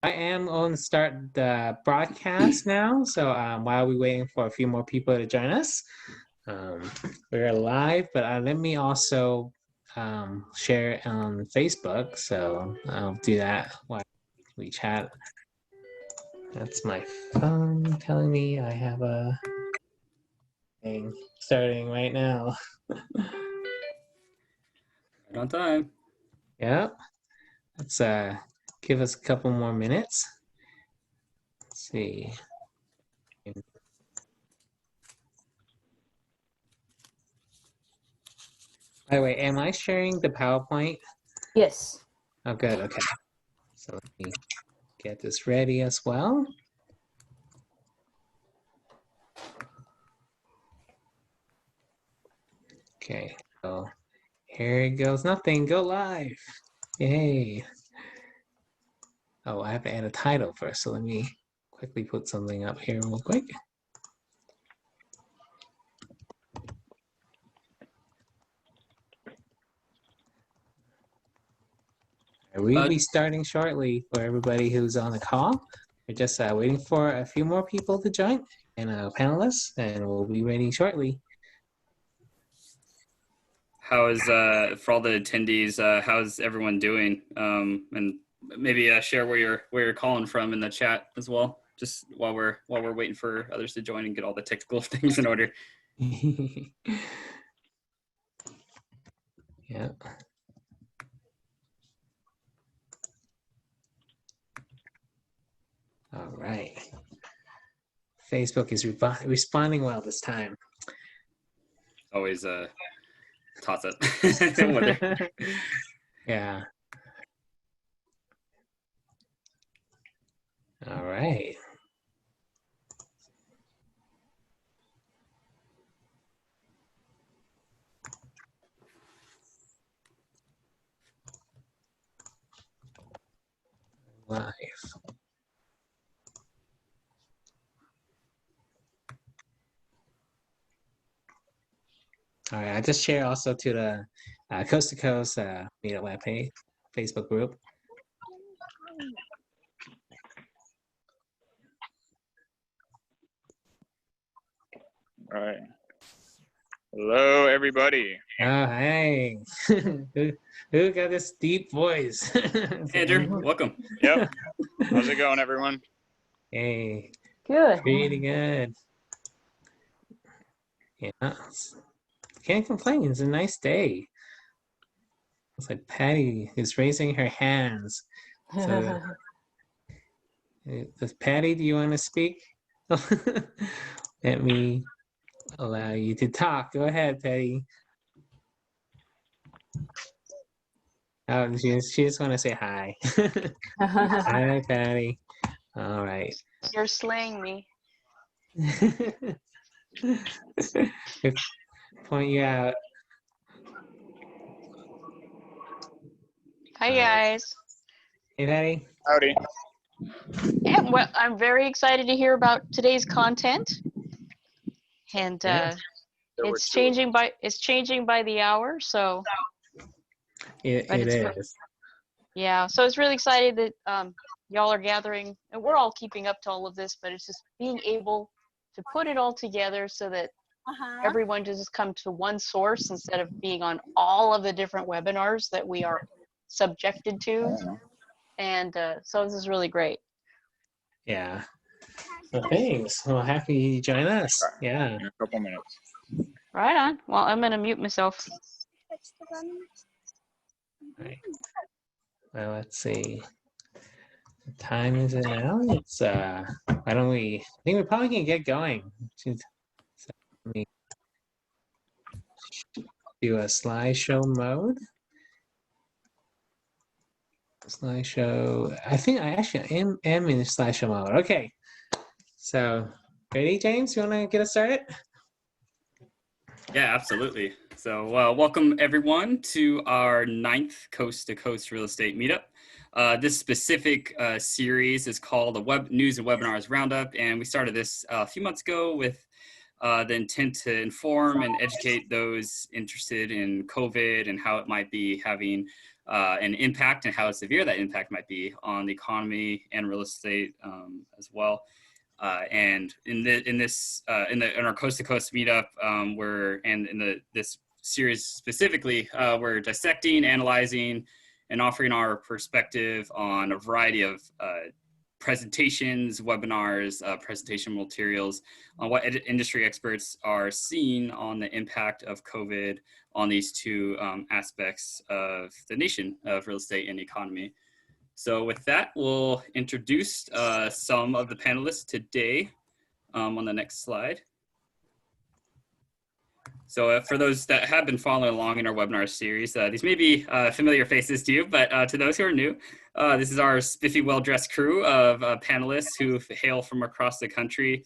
I am going to start the broadcast now. So while we're waiting for a few more people to join us, we're live, but let me also share it on Facebook. So I'll do that while we chat. That's my phone telling me I have a thing starting right now. Right on time. Yep. Let's give us a couple more minutes. Let's see. By the way, am I sharing the PowerPoint? Yes. Oh, good. Okay. So let me get this ready as well. Okay. So here it goes. Nothing. Go live. Yay. Oh, I have to add a title first. So let me quickly put something up here real quick. We'll be starting shortly for everybody who's on the call. We're just waiting for a few more people to join and panelists, and we'll be ready shortly. How is for all the attendees? How's everyone doing? And maybe share where you're calling from in the chat as well. Just while we're waiting for others to join and get all the technical things in order. Yeah. All right. Facebook is responding well this time. Always toss it. Yeah. All right. Live. All right, I just share also to the Coast-to-Coast Meetup web page, Facebook group. All right. Hello, everybody. Oh, hey. Who got this deep voice? Andrew, welcome. Yep. How's it going, everyone? Hey. Good. Pretty good. Yeah. Can't complain. It's a nice day. It's like Patty is raising her hands. So, Patty, do you want to speak? Let me allow you to talk. Go ahead, Patty. Oh, she just want to say hi. Hi, Patty. All right. You're slaying me. Point you out. Hi, guys. Hey, Patty. Howdy. Yeah, well, I'm very excited to hear about today's content, and it's changing by the hour. So It is. Yeah, so it's really excited that y'all are gathering, and we're all keeping up to all of this. But it's just being able to put it all together so that everyone just come to one source instead of being on all of the different webinars that we are subjected to. And so this is really great. Yeah. Well, thanks. Well, happy you join us. Yeah. In a couple minutes. Right on. Well, I'm going to mute myself. Right. Well, let's see. What time is it now? It's why don't we? I think we probably can get going. So let me do a slideshow mode. Slideshow. I think I actually am in slideshow mode. Okay. So, ready, James? You want to get us started? Yeah, absolutely. So welcome everyone to our 9th Coast-to-Coast Real Estate Meetup. This specific series is called the Web News and Webinars Roundup, and we started this a few months ago with the intent to inform and educate those interested in COVID and how it might be having and impact and how severe that impact might be on the economy and real estate as well. And in our Coast to Coast meetup, this series specifically, we're dissecting, analyzing, and offering our perspective on a variety of presentations, webinars, presentation materials on what industry experts are seeing on the impact of COVID on these two aspects of the nation of real estate and economy. So with that, we'll introduce some of the panelists today on the next slide. So for those that have been following along in our webinar series, these may be familiar faces to you, but to those who are new, this is our spiffy, well-dressed crew of panelists who hail from across the country,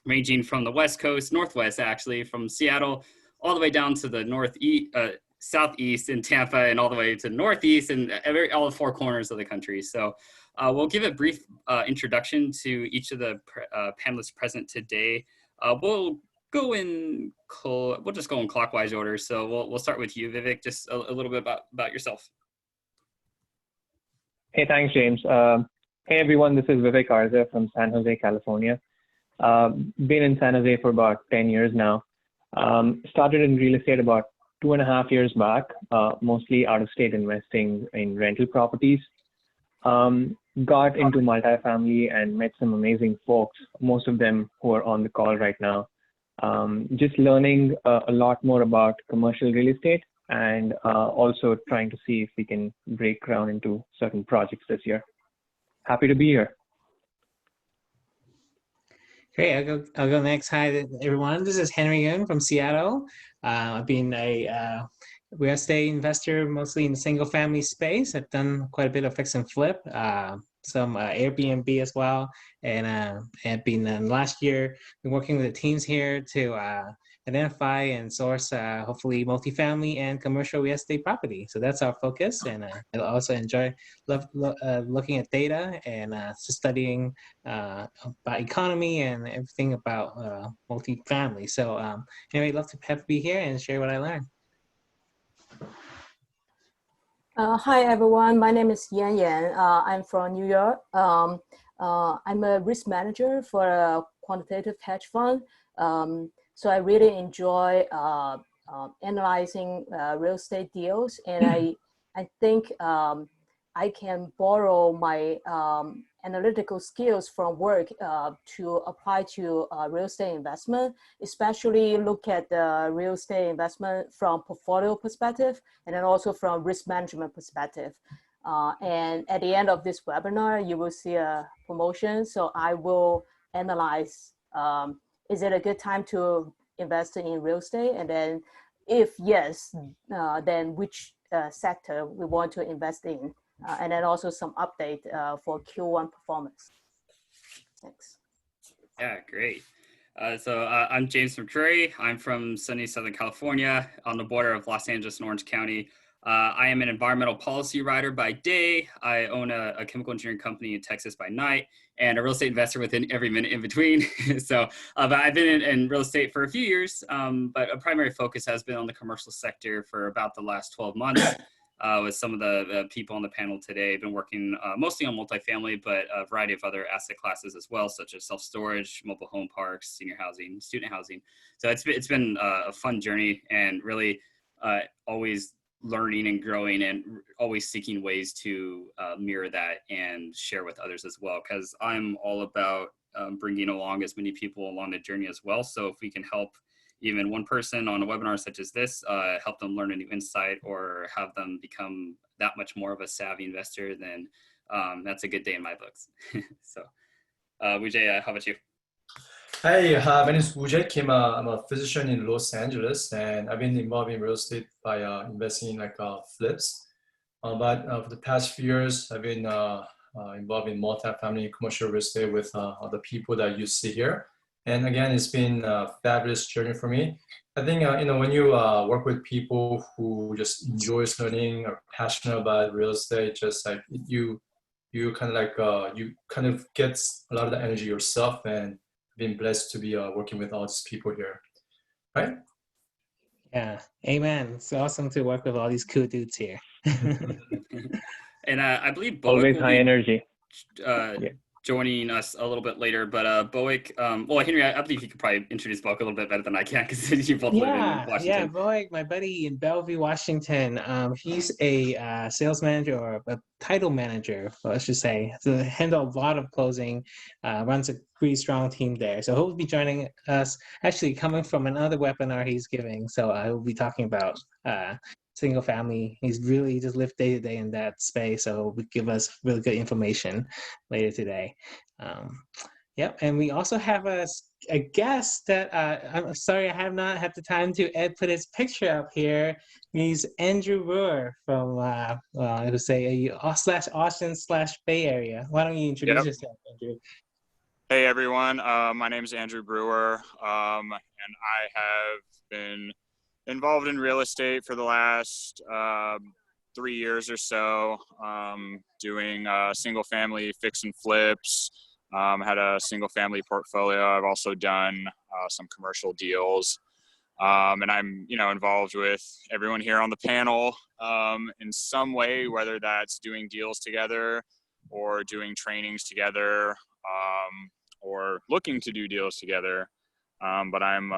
ranging from the West Coast, Northwest actually, from Seattle, all the way down to the Southeast in Tampa, and all the way to Northeast, and all the four corners of the country. So we'll give a brief introduction to each of the panelists present today. We'll just go in clockwise order. So we'll start with you, Vivek. Just a little bit about yourself. Hey, thanks, James. Hey, everyone. This is Vivek Arza from San Jose, California. Been in San Jose for about 10 years now. Started in real estate about 2.5 years back, mostly out-of-state investing in rental properties. Got into multifamily and met some amazing folks, most of them who are on the call right now. Just learning a lot more about commercial real estate, and also trying to see if we can break ground into certain projects this year. Happy to be here. Great, I'll go next. Hi, everyone. This is Henry Young from Seattle. I've been a real estate investor, mostly in the single family space. I've done quite a bit of fix and flip, some Airbnb as well. And have been last year, been working with the teams here to identify and source hopefully multifamily and commercial real estate property. So that's our focus. And I also love looking at data and studying about economy and everything about multifamily. So anyway, love to be here and share what I learned. Hi, everyone. My name is Yan Yan. I'm from New York. I'm a risk manager for a quantitative hedge fund. So I really enjoy analyzing real estate deals, and I think I can borrow my analytical skills from work to apply to real estate investment, especially look at the real estate investment from portfolio perspective, and then also from risk management perspective. And at the end of this webinar, you will see a promotion. So I will analyze, is it a good time to invest in real estate? And then if yes, then which sector we want to invest in? And then also some update for Q1 performance. Thanks. Yeah, great. So I'm James McCurry. I'm from sunny Southern California on the border of Los Angeles and Orange County. I am an environmental policy writer by day. I own a chemical engineering company in Texas by night, and a real estate investor within every minute in between. So but I've been in real estate for a few years, but a primary focus has been on the commercial sector for about the last 12 months. With some of the people on the panel today. I've been working mostly on multifamily, but a variety of other asset classes as well, such as self-storage, mobile home parks, senior housing, student housing. So it's been a fun journey, and really always learning and growing, and always seeking ways to mirror that and share with others as well, because I'm all about bringing along as many people along the journey as well. So if we can help even one person on a webinar such as this, help them learn a new insight or have them become that much more of a savvy investor, then that's a good day in my books. So Vijay, how about you? Hi, my name is Vijay Kim. I'm a physician in Los Angeles, and I've been involved in real estate by investing in flips. But for the past few years, I've been involved in multifamily commercial real estate with other people that you see here. And again, it's been a fabulous journey for me. I think, when you work with people who just enjoys learning or passionate about real estate, just like you kind of get a lot of the energy yourself, and been blessed to be working with all these people here, right? Yeah, amen. It's awesome to work with all these cool dudes here. And I believe Bowick Always will high be energy. Yeah. joining us a little bit later. But Bowick, well, Henry, I believe you could probably introduce Bowick a little bit better than I can because you both live in Yeah, Washington. Boy, my buddy in Bellevue, Washington. He's a sales manager or a title manager, let's just say, to handle a lot of closing. Runs a pretty strong team there. So he'll be joining us. Actually, coming from another webinar he's giving. So I will be talking about single family. He's really just lived day to day in that space. So he'll give us really good information later today. Yep, and we also have a guest that I'm sorry I have not had the time to put his picture up here. He's Andrew Brewer from well, I would say slash Austin slash Bay Area. Why don't you introduce Yep. yourself, Andrew? Hey everyone, my name is Andrew Brewer, and I have been involved in real estate for the last 3 years or so, doing single family fix and flips. Had a single family portfolio. I've also done some commercial deals, and I'm involved with everyone here on the panel in some way, whether that's doing deals together or doing trainings together, or looking to do deals together. But I'm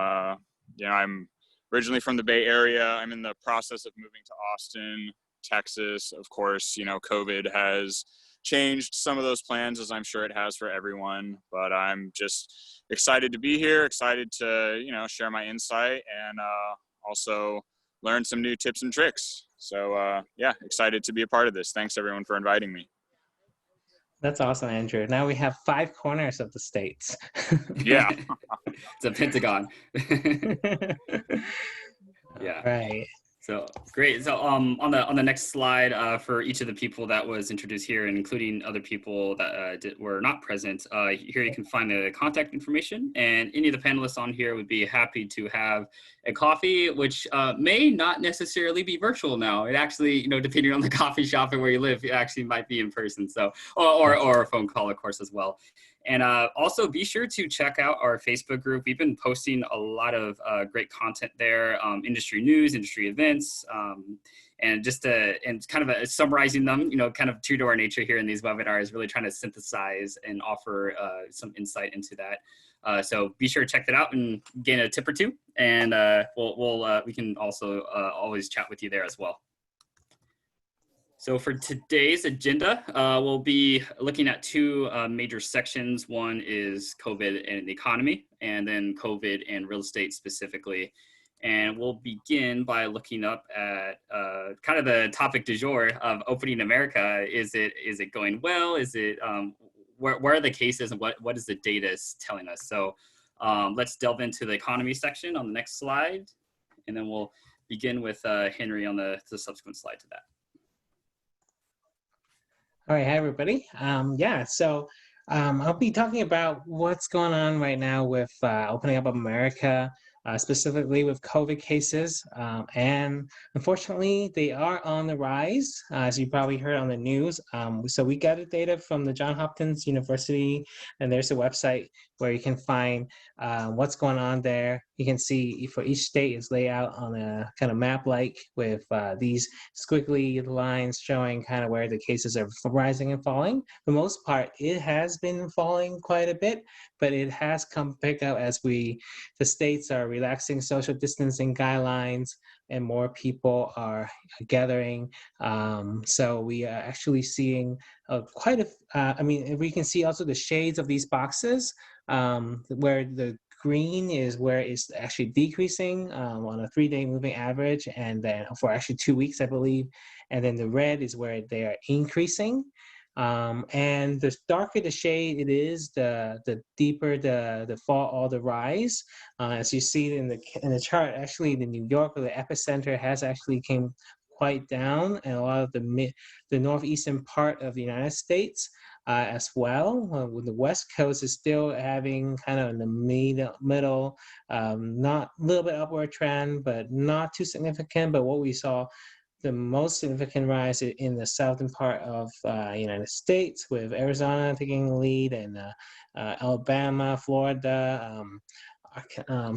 originally from the Bay Area. I'm in the process of moving to Austin, Texas. Of course, COVID has changed some of those plans, as I'm sure it has for everyone. But I'm just excited to be here, excited to share my insight and also learn some new tips and tricks. So yeah, excited to be a part of this. Thanks everyone for inviting me. That's awesome, Andrew. Now we have 5 corners of the states. Yeah. It's a pentagon. Yeah. Right. So great. So on the next slide, for each of the people that was introduced here, and including other people that were not present, here you can find the contact information, and any of the panelists on here would be happy to have a coffee, which may not necessarily be virtual now. It actually, depending on the coffee shop and where you live, it actually might be in person. So or a phone call, of course, as well. And also be sure to check out our Facebook group. We've been posting a lot of great content there, industry news, industry events, and just and kind of summarizing them, kind of true to our nature here in these webinars, really trying to synthesize and offer some insight into that. So be sure to check that out and gain a tip or two. And we can also always chat with you there as well. So for today's agenda, we'll be looking at 2 major sections. One is COVID and the economy, and then COVID and real estate specifically. And we'll begin by looking up at kind of the topic du jour of opening America. Is it going well? Is it where are the cases, and what is the data telling us? So let's delve into the economy section on the next slide, and then we'll begin with Henry on the subsequent slide to that. All right, hi everybody. So I'll be talking about what's going on right now with opening up America, specifically with COVID cases. And unfortunately, they are on the rise, as you probably heard on the news. So we got the data from the Johns Hopkins University, and there's a website where you can find what's going on there. You can see for each state is laid out on a kind of map-like with these squiggly lines showing kind of where the cases are rising and falling. For the most part, it has been falling quite a bit, but it has come back up as the states are relaxing social distancing guidelines and more people are gathering. So we are actually seeing quite a, we can see also the shades of these boxes where the green is where it's actually decreasing on a 3-day moving average, and then for actually 2 weeks, I believe. And then the red is where they are increasing. And the darker the shade it is, the deeper the fall or the rise. As you see in the chart, actually the New York, or the epicenter, has actually came quite down, and a lot of the northeastern part of the United States as well. The West Coast is still having kind of in the middle, not a little bit upward trend, but not too significant. But what we saw, the most significant rise in the southern part of United States, with Arizona taking the lead, and Alabama, Florida,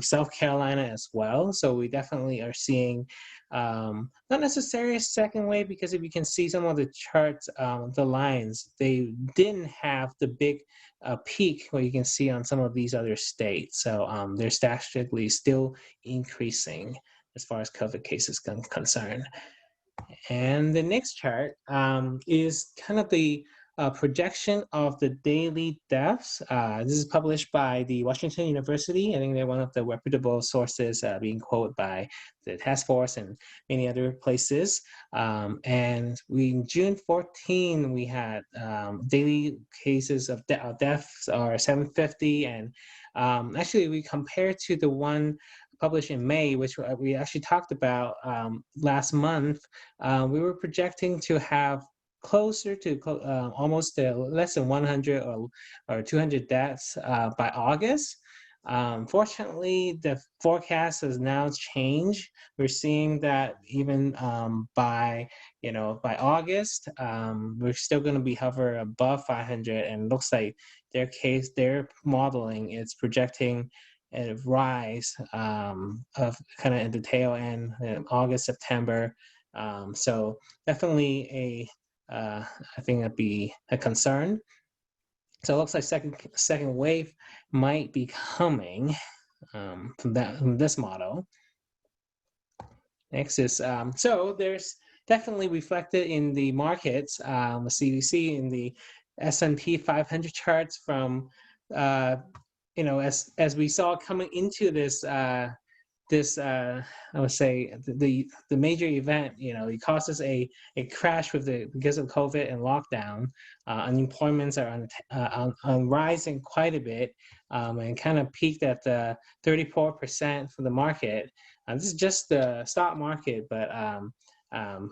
South Carolina as well. So we definitely are seeing not necessarily a second wave, because if you can see some of the charts, the lines, they didn't have the big peak where you can see on some of these other states. So they're statistically still increasing as far as COVID cases concerned. And the next chart is kind of the projection of the daily deaths. This is published by the Washington University. I think they're one of the reputable sources being quoted by the task force and many other places. And in June 14, we had daily cases of deaths are 750. And actually, we compared to the one published in May, which we actually talked about last month. We were projecting to have closer to almost less than 100 or 200 deaths by August. Fortunately, the forecast has now changed. We're seeing that even by August, we're still going to be hovering above 500, and it looks like their modeling is projecting a rise of kind of in the tail end, August, September. So definitely I think that'd be a concern. So it looks like second wave might be coming from this model. Next is so there's definitely reflected in the markets, the CDC in the S&P 500 charts from as we saw coming into this I would say the major event, it causes a crash because of COVID and lockdown. Unemployments are on rising quite a bit, and kind of peaked at the 34% for the market. This is just the stock market, but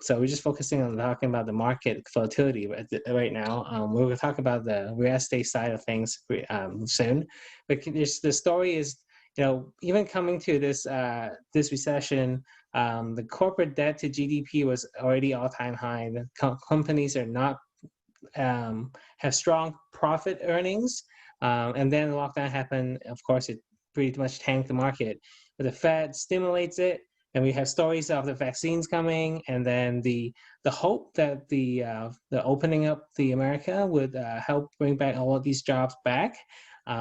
so we're just focusing on talking about the market volatility right now. We're going to talk about the real estate side of things soon. But the story is, even coming to this recession, the corporate debt to GDP was already all-time high. The companies are not have strong profit earnings, and then the lockdown happened. Of course, it pretty much tanked the market. But the Fed stimulates it, and we have stories of the vaccines coming, and then the hope that the opening up the America would help bring back all of these jobs back.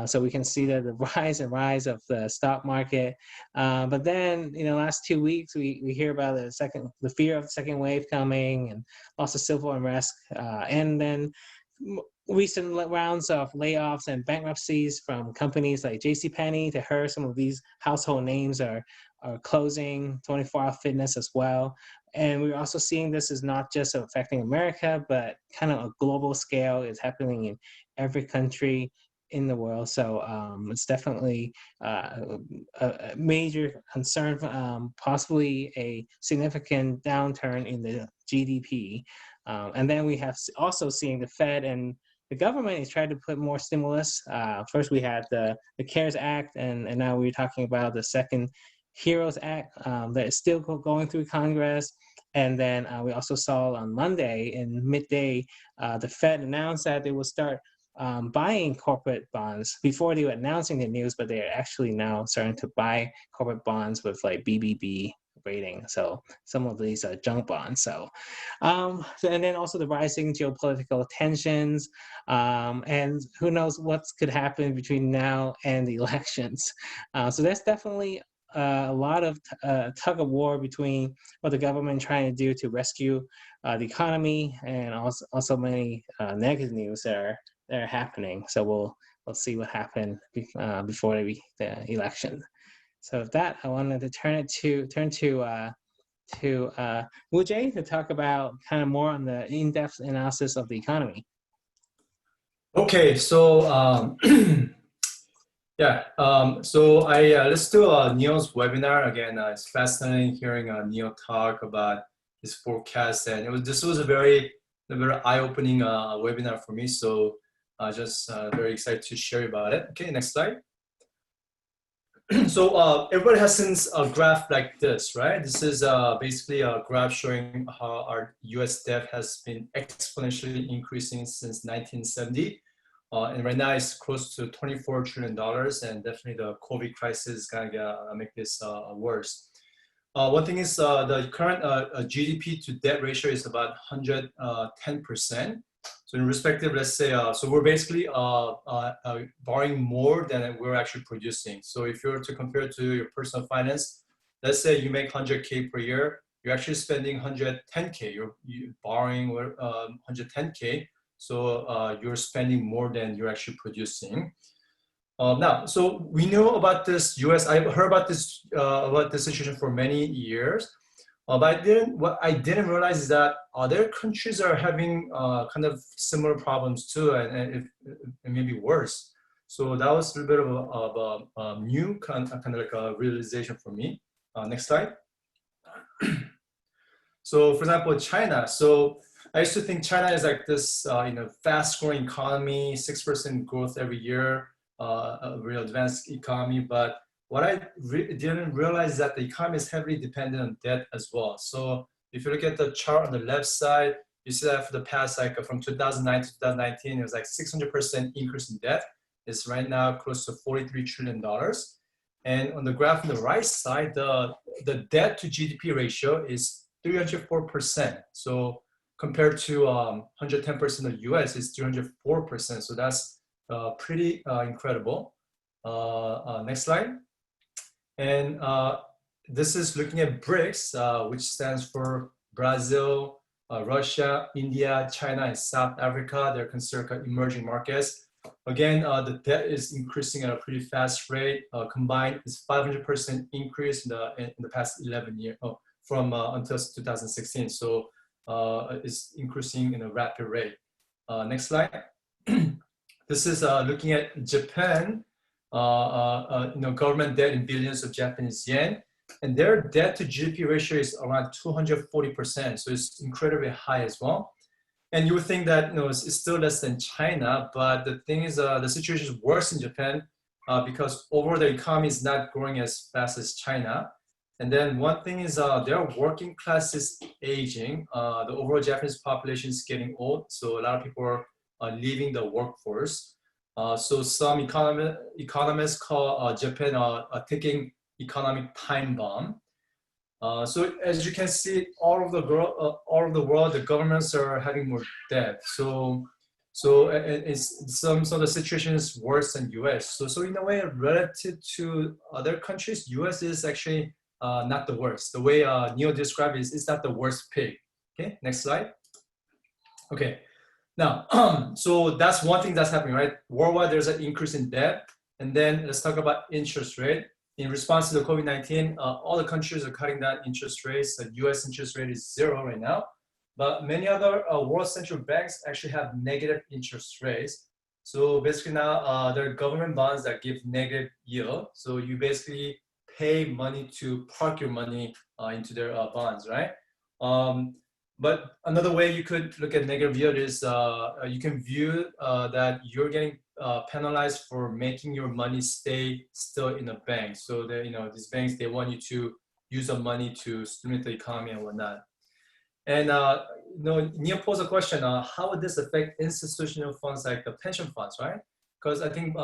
So we can see that the rise of the stock market. But then, last 2 weeks, we hear about the fear of the second wave coming, and lots of civil unrest, and then recent rounds of layoffs and bankruptcies from companies like JCPenney to her. Some of these household names are closing, 24 Hour Fitness as well. And we're also seeing this is not just affecting America, but kind of a global scale. It's happening in every country in the world. So it's definitely a major concern, possibly a significant downturn in the GDP. And then we have also seen the Fed and the government is trying to put more stimulus. First, we had the CARES Act, and now we're talking about the second HEROES Act that is still going through Congress. And then we also saw on Monday in midday, the Fed announced that they will start buying corporate bonds. Before they were announcing the news, but they're actually now starting to buy corporate bonds with like BBB rating. So some of these are junk bonds. So and then also the rising geopolitical tensions, and who knows what could happen between now and the elections. So that's definitely a lot of tug of war between what the government trying to do to rescue the economy, and also many negative news that are happening. So we'll see what happened before the election. So with that, I wanted to turn to Wu Jay to talk about kind of more on the in-depth analysis of the economy. Okay, so yeah, so I let's do Neil's webinar again. It's fascinating hearing Neil talk about his forecast, and this was a very eye-opening webinar for me. So just very excited to share about it. Okay, next slide. So everybody has seen a graph like this, right? This is basically a graph showing how our U.S. debt has been exponentially increasing since 1970. And right now it's close to $24 trillion, and definitely the COVID crisis is gonna make this worse. One thing is the current GDP to debt ratio is about 110%. So in respective, let's say, so we're basically borrowing more than we're actually producing. So if you were to compare it to your personal finance, let's say you make 100K per year, you're actually spending 110K. You're borrowing 110K, so you're spending more than you're actually producing. Now, so we know about this U.S. I've heard about this situation for many years, but what I didn't realize is that other countries are having kind of similar problems too, and maybe worse. So that was a little bit of a new kind of like a realization for me. Next slide. So, for example, China. So I used to think China is like this, fast-growing economy, 6% growth every year. A real advanced economy, but what I didn't realize is that the economy is heavily dependent on debt as well. So if you look at the chart on the left side, you see that for the past, like from 2009 to 2019, it was like 600% increase in debt. It's right now close to $43 trillion. And on the graph on the right side, the debt to GDP ratio is 304%. So compared to 110% of US, it's 304%. So that's pretty incredible. Next slide. And this is looking at BRICS, which stands for Brazil, Russia, India, China, and South Africa. They're considered emerging markets. Again, the debt is increasing at a pretty fast rate. Combined, it's 500% increase in the past 11 years, from until 2016. So it's increasing in a rapid rate. Next slide. This is looking at Japan, government debt in billions of Japanese yen, and their debt to GDP ratio is around 240%. So it's incredibly high as well. And you would think that it's still less than China, but the thing is, the situation is worse in Japan because overall the economy is not growing as fast as China. And then one thing is their working class is aging. The overall Japanese population is getting old, so a lot of people are leaving the workforce. So some economists call Japan a ticking economic time bomb. So as you can see, all of the world, the governments are having more debt. So some of the situation is worse than US. So in a way, relative to other countries, US is actually not the worst. The way Neil described it is it's not the worst pig. Okay, next slide. Okay. Now, so that's one thing that's happening, right? Worldwide, there's an increase in debt. And then let's talk about interest rate. In response to the COVID-19, all the countries are cutting down interest rates. The US interest rate is 0 right now. But many other world central banks actually have negative interest rates. So basically now, there are government bonds that give negative yield. So you basically pay money to park your money into their bonds, right? But another way you could look at negative yield is you can view that you're getting penalized for making your money stay still in a bank. So that these banks, they want you to use the money to stimulate the economy and whatnot. And Neil posed a question: how would this affect institutional funds like the pension funds, right? Because I think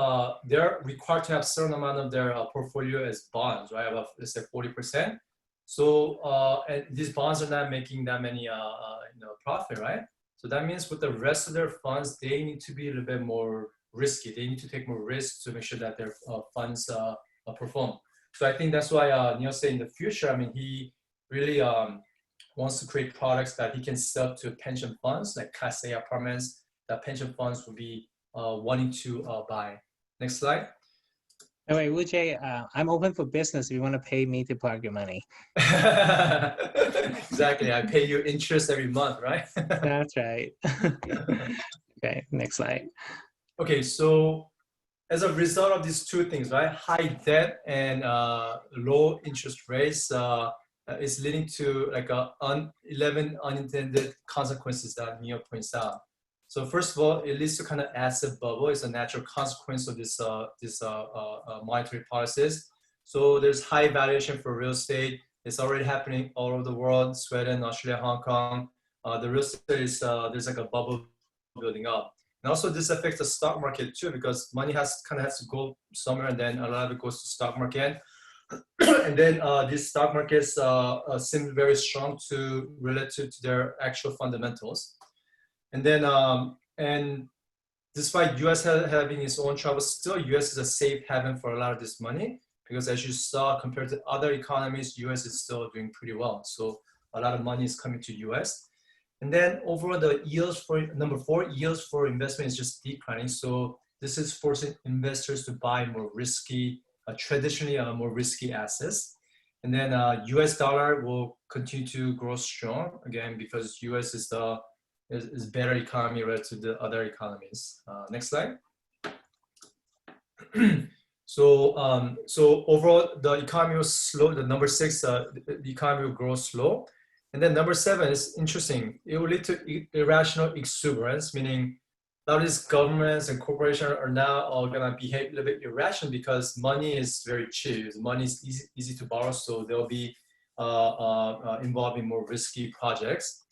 they're required to have a certain amount of their portfolio as bonds, right? About let's say 40%. So and these bonds are not making that many profit, right? So that means with the rest of their funds, they need to be a little bit more risky. They need to take more risks to make sure that their funds perform. So I think that's why Neil said in the future, I mean, he really wants to create products that he can sell to pension funds, like Class A apartments that pension funds will be wanting to buy. Next slide. Oh, wait, Wujay, I'm open for business if you want to pay me to park your money. Exactly. I pay you interest every month, right? That's right. Okay, next slide. Okay, so as a result of these two things, right? High debt and low interest rates is leading to like 11 unintended consequences that Neil points out. So first of all, it leads to kind of asset bubble. It's a natural consequence of this monetary policies. So there's high valuation for real estate. It's already happening all over the world: Sweden, Australia, Hong Kong. The real estate is there's like a bubble building up. And also this affects the stock market too, because money has to go somewhere, and then a lot of it goes to stock market. And then these stock markets seem very strong to relative to their actual fundamentals. And then and despite US having its own troubles, still US is a safe haven for a lot of this money, because as you saw, compared to other economies, US is still doing pretty well. So a lot of money is coming to US. And then overall, the yields for number 4, yields for investment is just declining. So this is forcing investors to buy more risky, traditionally more risky assets. And then US dollar will continue to grow strong again, because US is better economy relative to the other economies. Next slide. So overall, the economy was slow. The number 6, the economy will grow slow. And then number 7 is interesting. It will lead to irrational exuberance, meaning a lot of these governments and corporations are now all gonna behave a little bit irrational, because money is very cheap. Money is easy to borrow, so they'll be involved in more risky projects.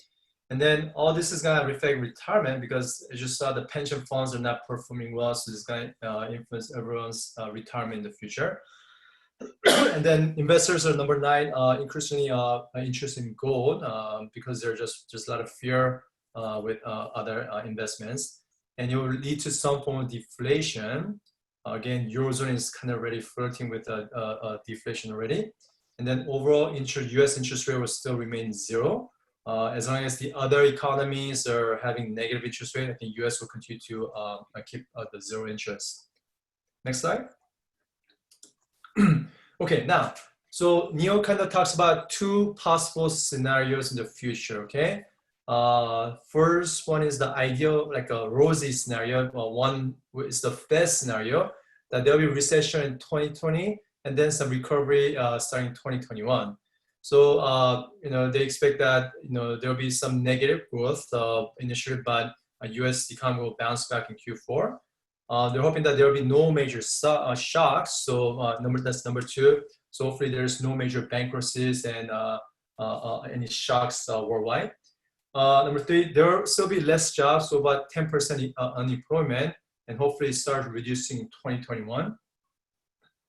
And then all this is gonna reflect retirement, because as you saw, the pension funds are not performing well, so this is gonna influence everyone's retirement in the future. And then investors are number 9, increasingly interested in gold, because there's just a lot of fear with other investments, and it will lead to some form of deflation. Again, Eurozone is kind of already flirting with deflation already. And then overall, US interest rate will still remain 0. As long as the other economies are having negative interest rate, I think US will continue to keep the 0 interest. Next slide. Okay, now, so Neo kind of talks about 2 possible scenarios in the future, okay? First one is the ideal, like a rosy scenario. One is the best scenario, that there'll be recession in 2020, and then some recovery starting 2021. So, they expect that, there'll be some negative growth initially, but US economy will bounce back in Q4. They're hoping that there will be no major shocks. So that's number 2. So hopefully there's no major bankruptcies and any shocks worldwide. Number 3, there will still be less jobs, so about 10% unemployment, and hopefully start reducing in 2021.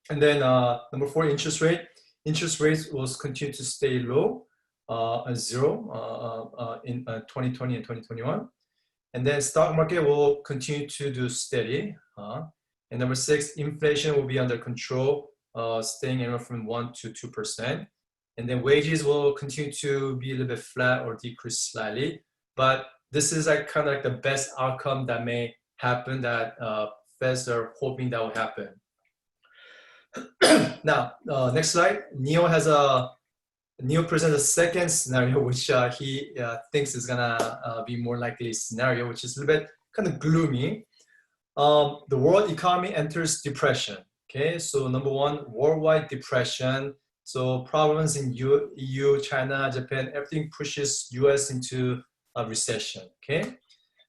And then number 4, interest rate. Interest rates will continue to stay low, 0 in 2020 and 2021. And then stock market will continue to do steady. And number 6, inflation will be under control, staying anywhere from 1 to 2%. And then wages will continue to be a little bit flat or decrease slightly. But this is like kind of like the best outcome that may happen, that Feds are hoping that will happen. Now, next slide. Neo presents a second scenario, which he thinks is gonna be more likely scenario, which is a little bit kind of gloomy. The world economy enters depression. Okay, so number 1, worldwide depression. So problems in EU, China, Japan, everything pushes US into a recession. Okay,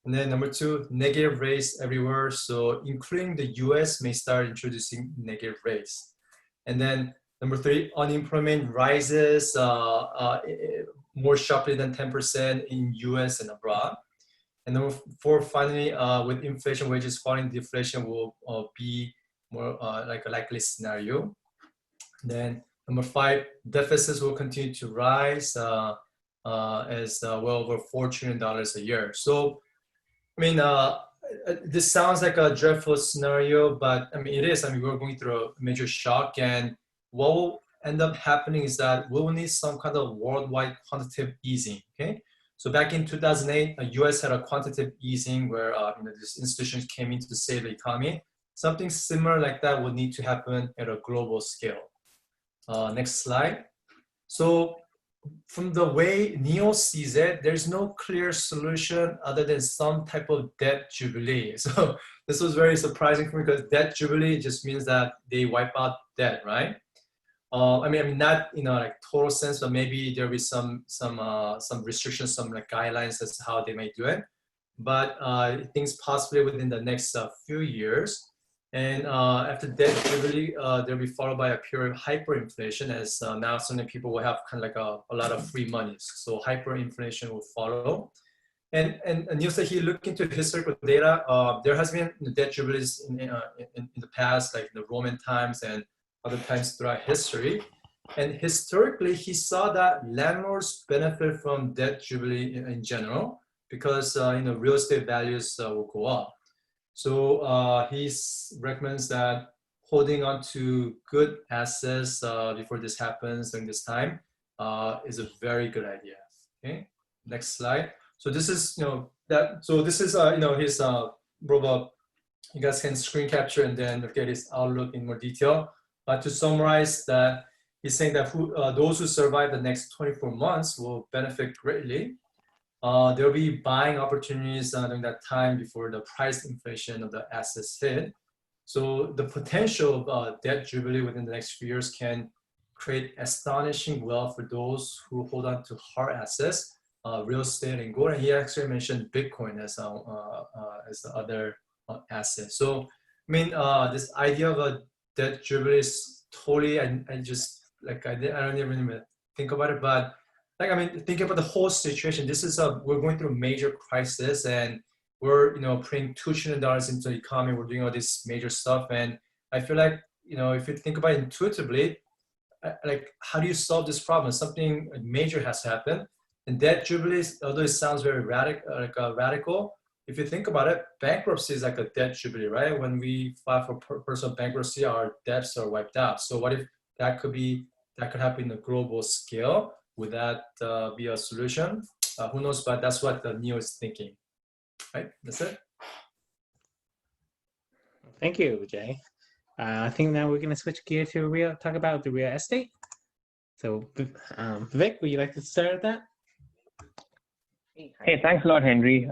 and then number 2, negative rates everywhere. So including the US may start introducing negative rates. And then number 3, unemployment rises more sharply than 10% in US and abroad. And number 4, finally, with inflation, wages falling, deflation will be more like a likely scenario. And then number 5, deficits will continue to rise as well over $4 trillion a year. So, I mean, this sounds like a dreadful scenario, but I mean, it is. I mean, we're going through a major shock, and what will end up happening is that we will need some kind of worldwide quantitative easing. Okay, so back in 2008, the U.S. had a quantitative easing where these institutions came in to save the economy. Something similar like that would need to happen at a global scale. Next slide. So from the way Neo sees it, there's no clear solution other than some type of debt jubilee. So this was very surprising for me, because debt jubilee just means that they wipe out debt, right? I mean, not like total sense, but maybe there'll be some restrictions, some like guidelines as to how they may do it. But things possibly within the next few years. And after debt jubilee, there'll be followed by a period of hyperinflation, as now suddenly people will have kind of like a lot of free money. So hyperinflation will follow. And you say he looked into historical data. There has been debt jubilees in the past, like the Roman times and other times throughout history. And historically, he saw that landlords benefit from debt jubilee in general because real estate values will go up. So he recommends that holding on to good assets before this happens during this time is a very good idea. Okay, next slide. So this is his robot. You guys can screen capture and then look at his outlook in more detail. But to summarize that, he's saying that those who survive the next 24 months will benefit greatly. There will be buying opportunities during that time before the price inflation of the assets hit. So the potential of debt jubilee within the next few years can create astonishing wealth for those who hold on to hard assets, real estate and gold. And he actually mentioned Bitcoin as the other asset. So I mean, this idea of a debt jubilee is totally, I don't even think about it, but like, I mean, think about the whole situation. This is we're going through a major crisis, and we're, putting $2 trillion into the economy. We're doing all this major stuff. And I feel like, if you think about it intuitively, like, how do you solve this problem? Something major has to happen. And debt jubilees, although it sounds very radical, if you think about it, bankruptcy is like a debt jubilee, right? When we file for personal bankruptcy, our debts are wiped out. So what if that could happen in a global scale? Would that be a solution? Who knows? But that's what Neo is thinking. Right? That's it. Thank you, Jay. I think now we're going to switch gear to talk about the real estate. So, Vic, would you like to start with that? Hey, thanks a lot, Henry.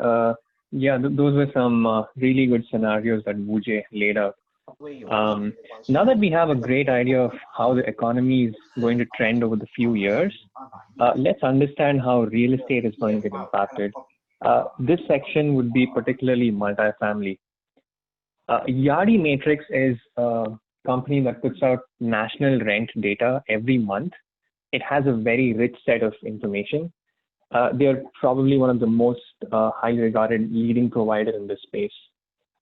Those were some really good scenarios that Vijay laid out. Now that we have a great idea of how the economy is going to trend over the few years, let's understand how real estate is going to get impacted. This section would be particularly multifamily. Yardi Matrix is a company that puts out national rent data every month. It has a very rich set of information. They are probably one of the most highly regarded leading provider in this space.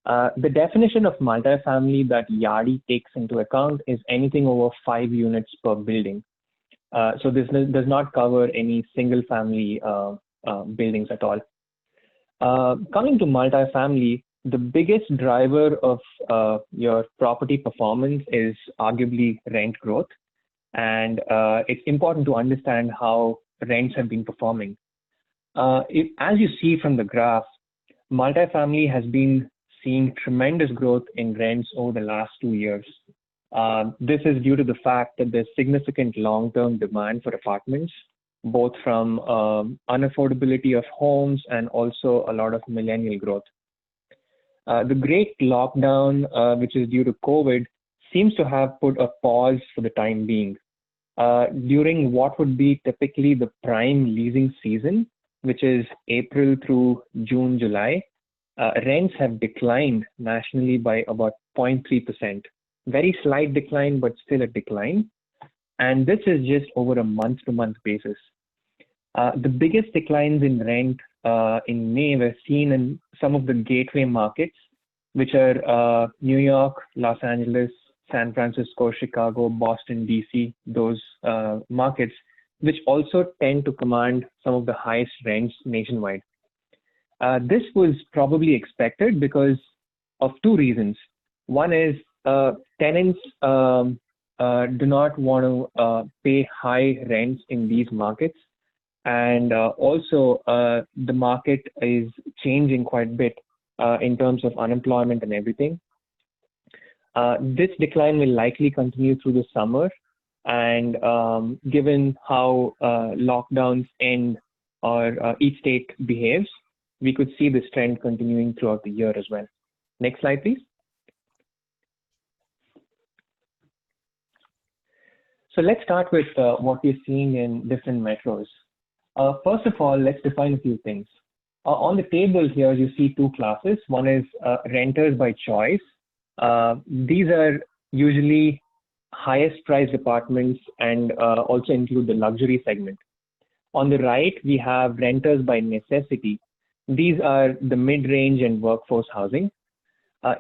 The definition of multifamily that Yardi takes into account is anything over 5 units per building. So this does not cover any single family buildings at all. Coming to multifamily, the biggest driver of your property performance is arguably rent growth. And it's important to understand how rents have been performing. As you see from the graph, multifamily has been seeing tremendous growth in rents over the last 2 years. This is due to the fact that there's significant long-term demand for apartments, both from unaffordability of homes and also a lot of millennial growth. The great lockdown, which is due to COVID, seems to have put a pause for the time being. During what would be typically the prime leasing season, which is April through June, July, rents have declined nationally by about 0.3%. Very slight decline, but still a decline. And this is just over a month-to-month basis. The biggest declines in rent in May were seen in some of the gateway markets, which are New York, Los Angeles, San Francisco, Chicago, Boston, DC, those markets, which also tend to command some of the highest rents nationwide. This was probably expected because of 2 reasons. One is tenants do not want to pay high rents in these markets. And also the market is changing quite a bit in terms of unemployment and everything. This decline will likely continue through the summer. And given how lockdowns end or each state behaves, we could see this trend continuing throughout the year as well. Next slide, please. So let's start with what we're seeing in different metros. First of all, let's define a few things. On the table here, you see 2 classes. One is renters by choice. These are usually highest priced apartments and also include the luxury segment. On the right, we have renters by necessity. These are the mid-range and workforce housing.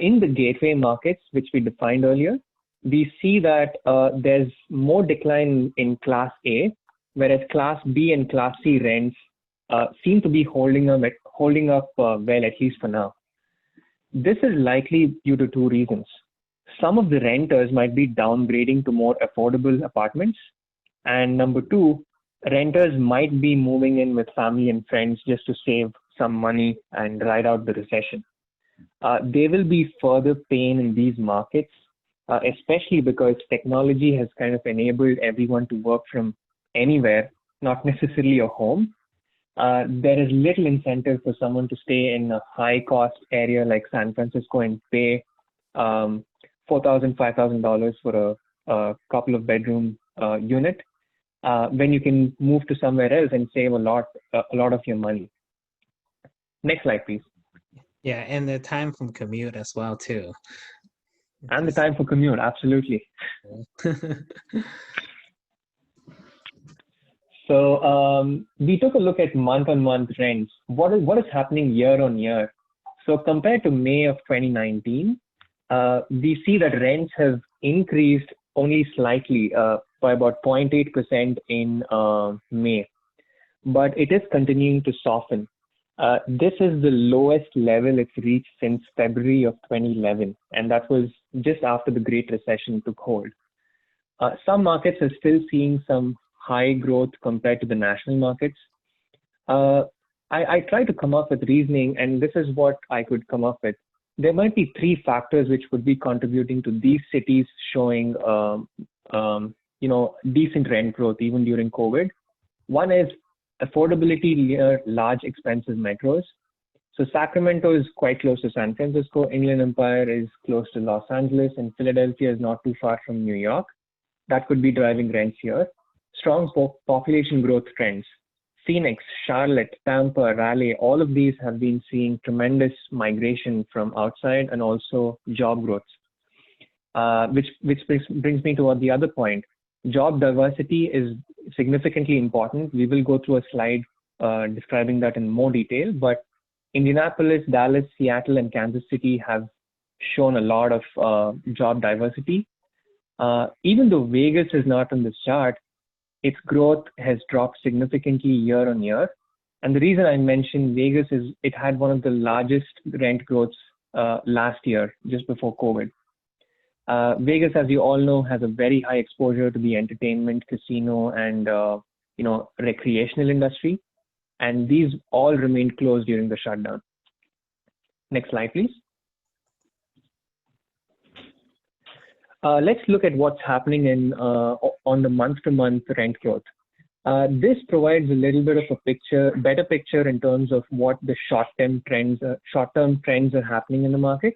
In the gateway markets, which we defined earlier, we see that there's more decline in Class A, whereas Class B and Class C rents seem to be holding up well, at least for now. This is likely due to two reasons. Some of the renters might be downgrading to more affordable apartments. And number two, renters might be moving in with family and friends just to save some money and ride out the recession. There will be further pain in these markets, especially because technology has kind of enabled everyone to work from anywhere, not necessarily a home. There is little incentive for someone to stay in a high-cost area like San Francisco and pay $4,000, $5,000 for a couple of bedroom unit when you can move to somewhere else and save a lot of your money. Next slide, please. Yeah, and the time from commute as well too. And the time for commute, absolutely. So we took a look at month-on-month rents. What is happening year on year? So compared to May of 2019, we see that rents have increased only slightly by about 0.8% in May, but it is continuing to soften. This is the lowest level it's reached since February of 2011, and that was just after the Great Recession took hold. Some markets are still seeing some high growth compared to the national markets. I tried to come up with reasoning, and this is what I could come up with. There might be three factors which would be contributing to these cities showing, decent rent growth even during COVID. One is affordability near large, expensive metros. So Sacramento is quite close to San Francisco, Inland Empire is close to Los Angeles, and Philadelphia is not too far from New York. That could be driving rents here. Strong population growth trends. Phoenix, Charlotte, Tampa, Raleigh, all of these have been seeing tremendous migration from outside and also job growth, which brings me to the other point. Job diversity is significantly important. We will go through a slide describing that in more detail, but Indianapolis, Dallas, Seattle, and Kansas City have shown a lot of job diversity. Even though Vegas is not on this chart, its growth has dropped significantly year on year. And the reason I mentioned Vegas is it had one of the largest rent growths last year, just before COVID. Vegas, as you all know, has a very high exposure to the entertainment, casino, and recreational industry. And these all remained closed during the shutdown. Next slide, please. Let's look at what's happening on the month-to-month rent growth. This provides a little bit of a better picture in terms of what the short-term trends are happening in the market.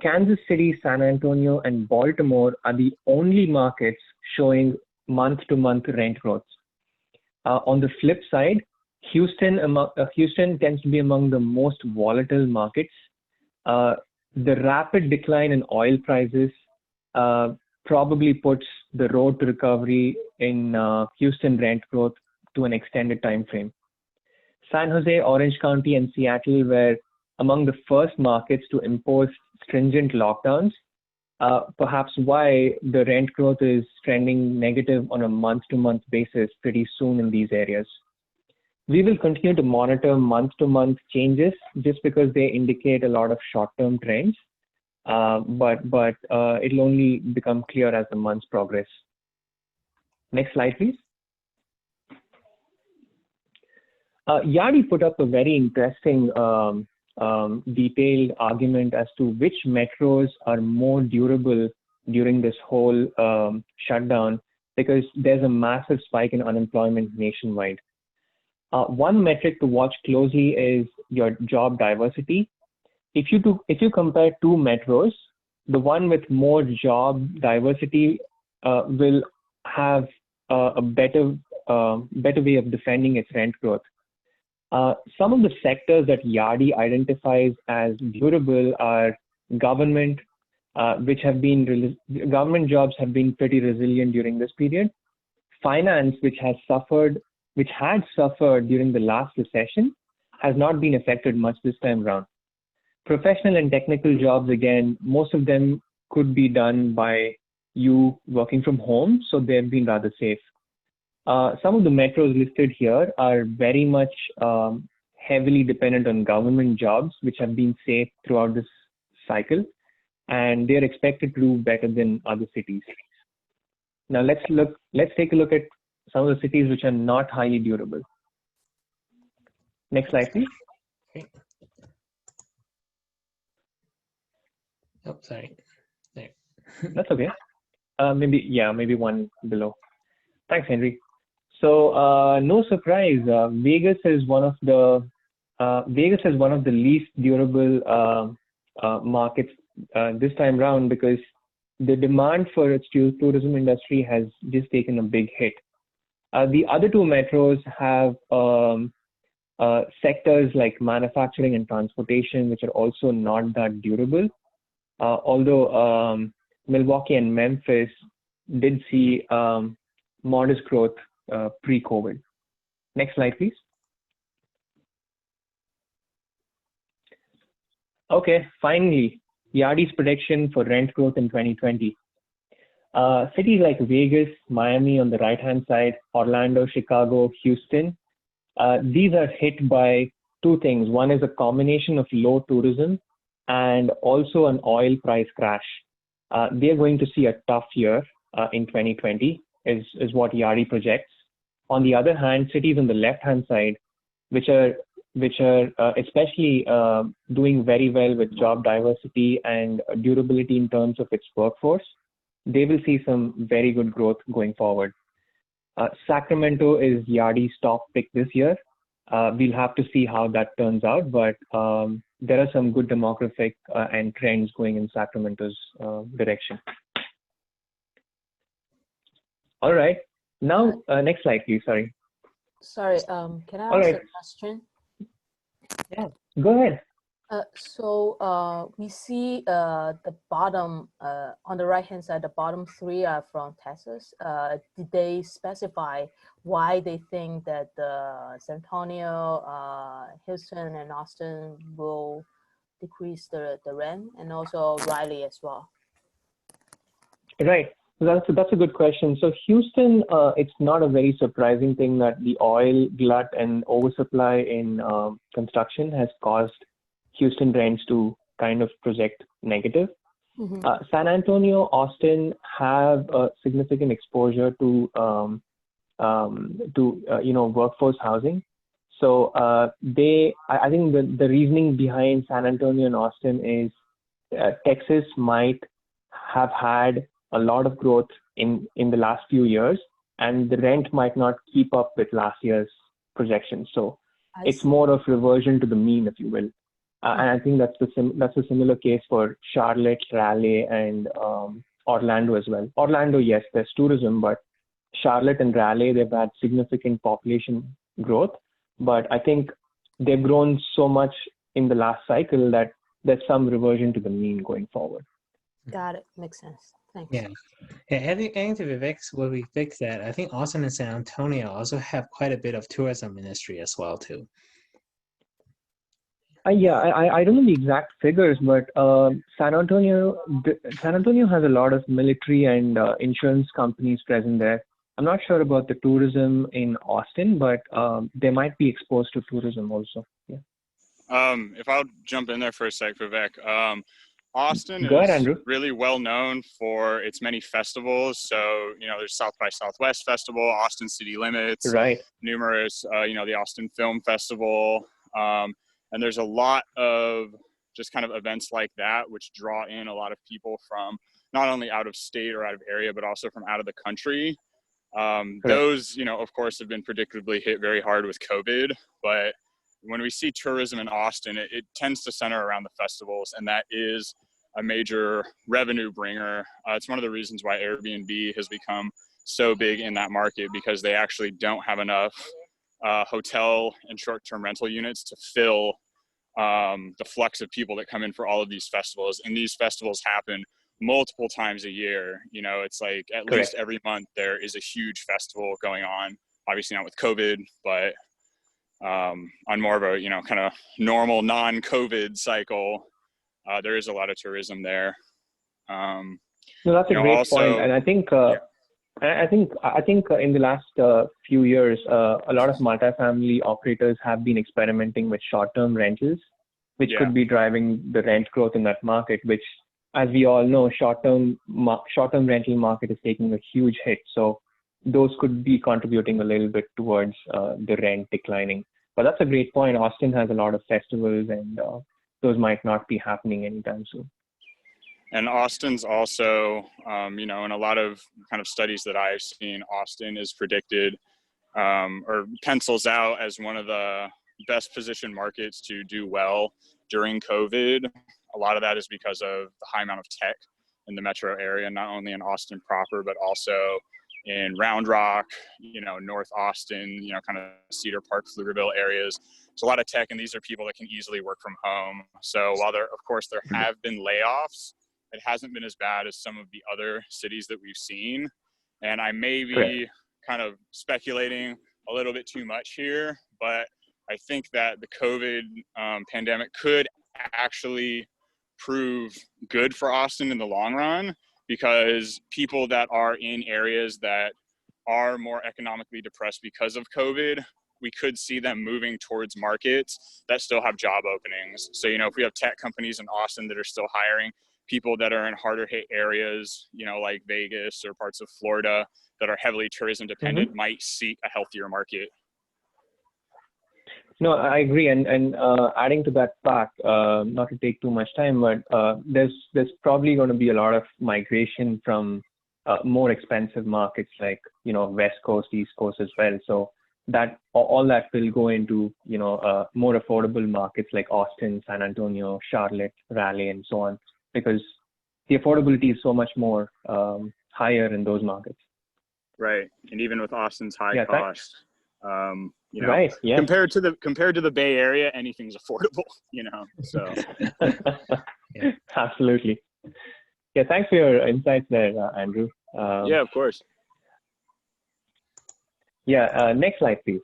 Kansas City, San Antonio, and Baltimore are the only markets showing month-to-month rent growth. On the flip side, Houston tends to be among the most volatile markets. The rapid decline in oil prices probably puts the road to recovery in Houston rent growth to an extended time frame. San Jose, Orange County, and Seattle were among the first markets to impose stringent lockdowns, perhaps why the rent growth is trending negative on a month-to-month basis pretty soon in these areas. We will continue to monitor month-to-month changes just because they indicate a lot of short-term trends, but it'll only become clear as the months progress. Next slide, please. Yardi put up a very interesting detailed argument as to which metros are more durable during this whole shutdown, because there's a massive spike in unemployment nationwide. One metric to watch closely is your job diversity. If you compare two metros, the one with more job diversity will have a better way of defending its rent growth. Some of the sectors that Yardi identifies as durable are government, government jobs have been pretty resilient during this period. Finance, which had suffered during the last recession, has not been affected much this time around. Professional and technical jobs, again, most of them could be done by you working from home, so they've been rather safe. Some of the metros listed here are very much heavily dependent on government jobs, which have been safe throughout this cycle, and they're expected to do better than other cities. Now let's take a look at some of the cities which are not highly durable. Next slide, please. Okay. Oh, sorry. There. That's okay. Maybe one below. Thanks, Henry. So no surprise, Vegas is one of the least durable markets this time round, because the demand for its tourism industry has just taken a big hit. The other two metros have sectors like manufacturing and transportation, which are also not that durable. Although Milwaukee and Memphis did see modest growth pre-COVID. Next slide, please. Okay, finally, Yardi's prediction for rent growth in 2020. Cities like Vegas, Miami on the right-hand side, Orlando, Chicago, Houston, these are hit by two things. One is a combination of low tourism and also an oil price crash. They're going to see a tough year in 2020, is what Yardi projects. On the other hand, cities on the left-hand side, which are especially doing very well with job diversity and durability in terms of its workforce, they will see some very good growth going forward. Sacramento is Yardi's top pick this year. We'll have to see how that turns out, but there are some good demographic and trends going in Sacramento's direction. All right, now next slide, please. Sorry. Sorry, can I ask a question? Yeah, go ahead. So we see the bottom, on the right-hand side, the bottom three are from Texas. Did they specify why they think that San Antonio, Houston, and Austin will decrease the rent, and also Raleigh as well? Right. That's a good question. So Houston, it's not a very surprising thing that the oil glut and oversupply in construction has caused Houston rents to kind of project negative. Mm-hmm. San Antonio, Austin have a significant exposure to workforce housing. So I think the reasoning behind San Antonio and Austin is Texas might have had a lot of growth in the last few years, and the rent might not keep up with last year's projections. So it's more of reversion to the mean, if you will. And I think that's a similar case for Charlotte, Raleigh, and Orlando as well. Orlando, yes, there's tourism, but Charlotte and Raleigh, they've had significant population growth. But I think they've grown so much in the last cycle that there's some reversion to the mean going forward. Got it. Makes sense. Thanks. Yeah. I think to Vivek's that, I think Austin and San Antonio also have quite a bit of tourism industry as well too. I don't know the exact figures, but San Antonio has a lot of military and insurance companies present there. I'm not sure about the tourism in Austin, but they might be exposed to tourism also. Yeah. If I'll jump in there for a sec, Vivek. Austin is really well known for its many festivals. So, there's South by Southwest Festival, Austin City Limits, right? Numerous, the Austin Film Festival. And there's a lot of just kind of events like that, which draw in a lot of people from not only out of state or out of area, but also from out of the country. Those, of course, have been predictably hit very hard with COVID. But when we see tourism in Austin, it tends to center around the festivals, and that is a major revenue bringer. It's one of the reasons why Airbnb has become so big in that market, because they actually don't have enough hotel and short-term rental units to fill the flux of people that come in for all of these festivals. And these festivals happen multiple times a year. It's like at least every month there is a huge festival going on. Obviously not with COVID, but on more of a, kind of normal non-COVID cycle, there is a lot of tourism there. No, that's a great point. And I think, I think in the last few years, a lot of multifamily operators have been experimenting with short-term rentals, which could be driving the rent growth in that market, which, as we all know, short-term rental market is taking a huge hit. So those could be contributing a little bit towards the rent declining. But that's a great point. Austin has a lot of festivals, and those might not be happening anytime soon. And Austin's also, in a lot of kind of studies that I've seen, Austin is predicted or pencils out as one of the best positioned markets to do well during COVID. A lot of that is because of the high amount of tech in the metro area, not only in Austin proper, but also in Round Rock, North Austin, kind of Cedar Park, Pflugerville areas. It's a lot of tech, and these are people that can easily work from home. So while there have been layoffs, it hasn't been as bad as some of the other cities that we've seen. And I may be kind of speculating a little bit too much here, but I think that the COVID pandemic could actually prove good for Austin in the long run, because people that are in areas that are more economically depressed because of COVID, we could see them moving towards markets that still have job openings. So, if we have tech companies in Austin that are still hiring, people that are in harder hit areas, like Vegas or parts of Florida that are heavily tourism dependent might seek a healthier market. No, I agree. And adding to that fact, not to take too much time, but there's probably going to be a lot of migration from more expensive markets like, West Coast, East Coast as well. So that all that will go into, more affordable markets like Austin, San Antonio, Charlotte, Raleigh, and so on, because the affordability is so much more higher in those markets. Right. And even with Austin's high cost, compared to the Bay Area, anything's affordable, so. Absolutely. Yeah. Thanks for your insights there, Andrew. Yeah, of course. Yeah. Next slide, please,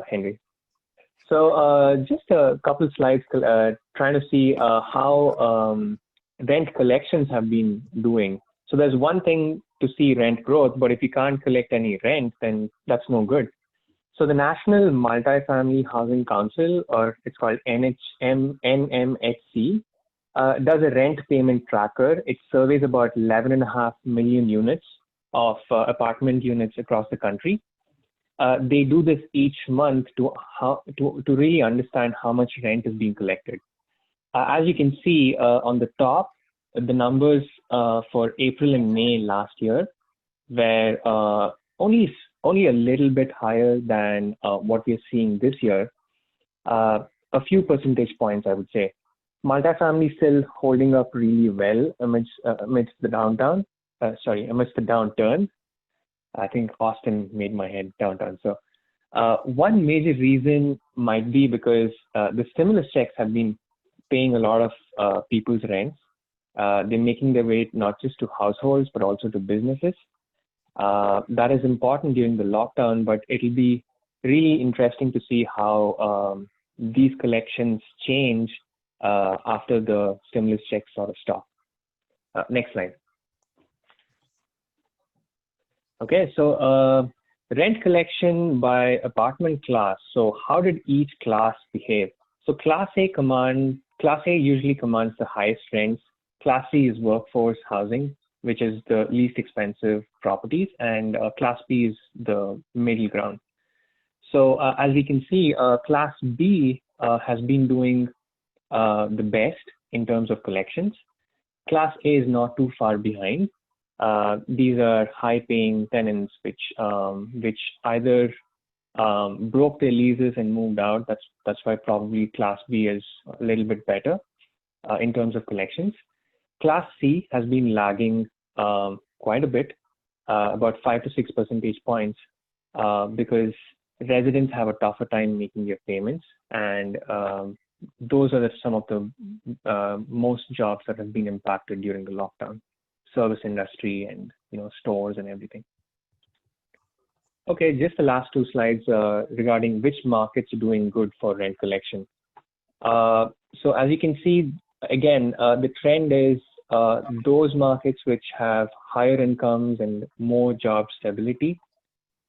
Henry. So just a couple slides trying to see how rent collections have been doing. So there's one thing to see rent growth, but if you can't collect any rent, then that's no good. So the National Multifamily Housing Council, or it's called NMHC, does a rent payment tracker. It surveys about 11.5 million units of apartment units across the country. They do this each month to really understand how much rent is being collected. As you can see on the top, the numbers for April and May last year were only a little bit higher than what we're seeing this year. A few percentage points, I would say. Multifamily still holding up really well amidst the downturn. I think Austin made my head downturn. So one major reason might be because the stimulus checks have been paying a lot of people's rents. They're making their way not just to households, but also to businesses. That is important during the lockdown, but it'll be really interesting to see how these collections change after the stimulus checks sort of stop. Next slide. Okay, so rent collection by apartment class. So how did each class behave? So Class A usually commands the highest rents. Class C is workforce housing, which is the least expensive properties, and Class B is the middle ground. So as we can see, Class B has been doing the best in terms of collections. Class A is not too far behind. These are high-paying tenants which either broke their leases and moved out. That's why probably Class B is a little bit better in terms of collections. Class C has been lagging quite a bit, about 5 to 6 percentage points, because residents have a tougher time making their payments, and those are some of the most jobs that have been impacted during the lockdown. Service industry and stores and everything. Okay, just the last two slides regarding which markets are doing good for rent collection. So as you can see, again, the trend is those markets which have higher incomes and more job stability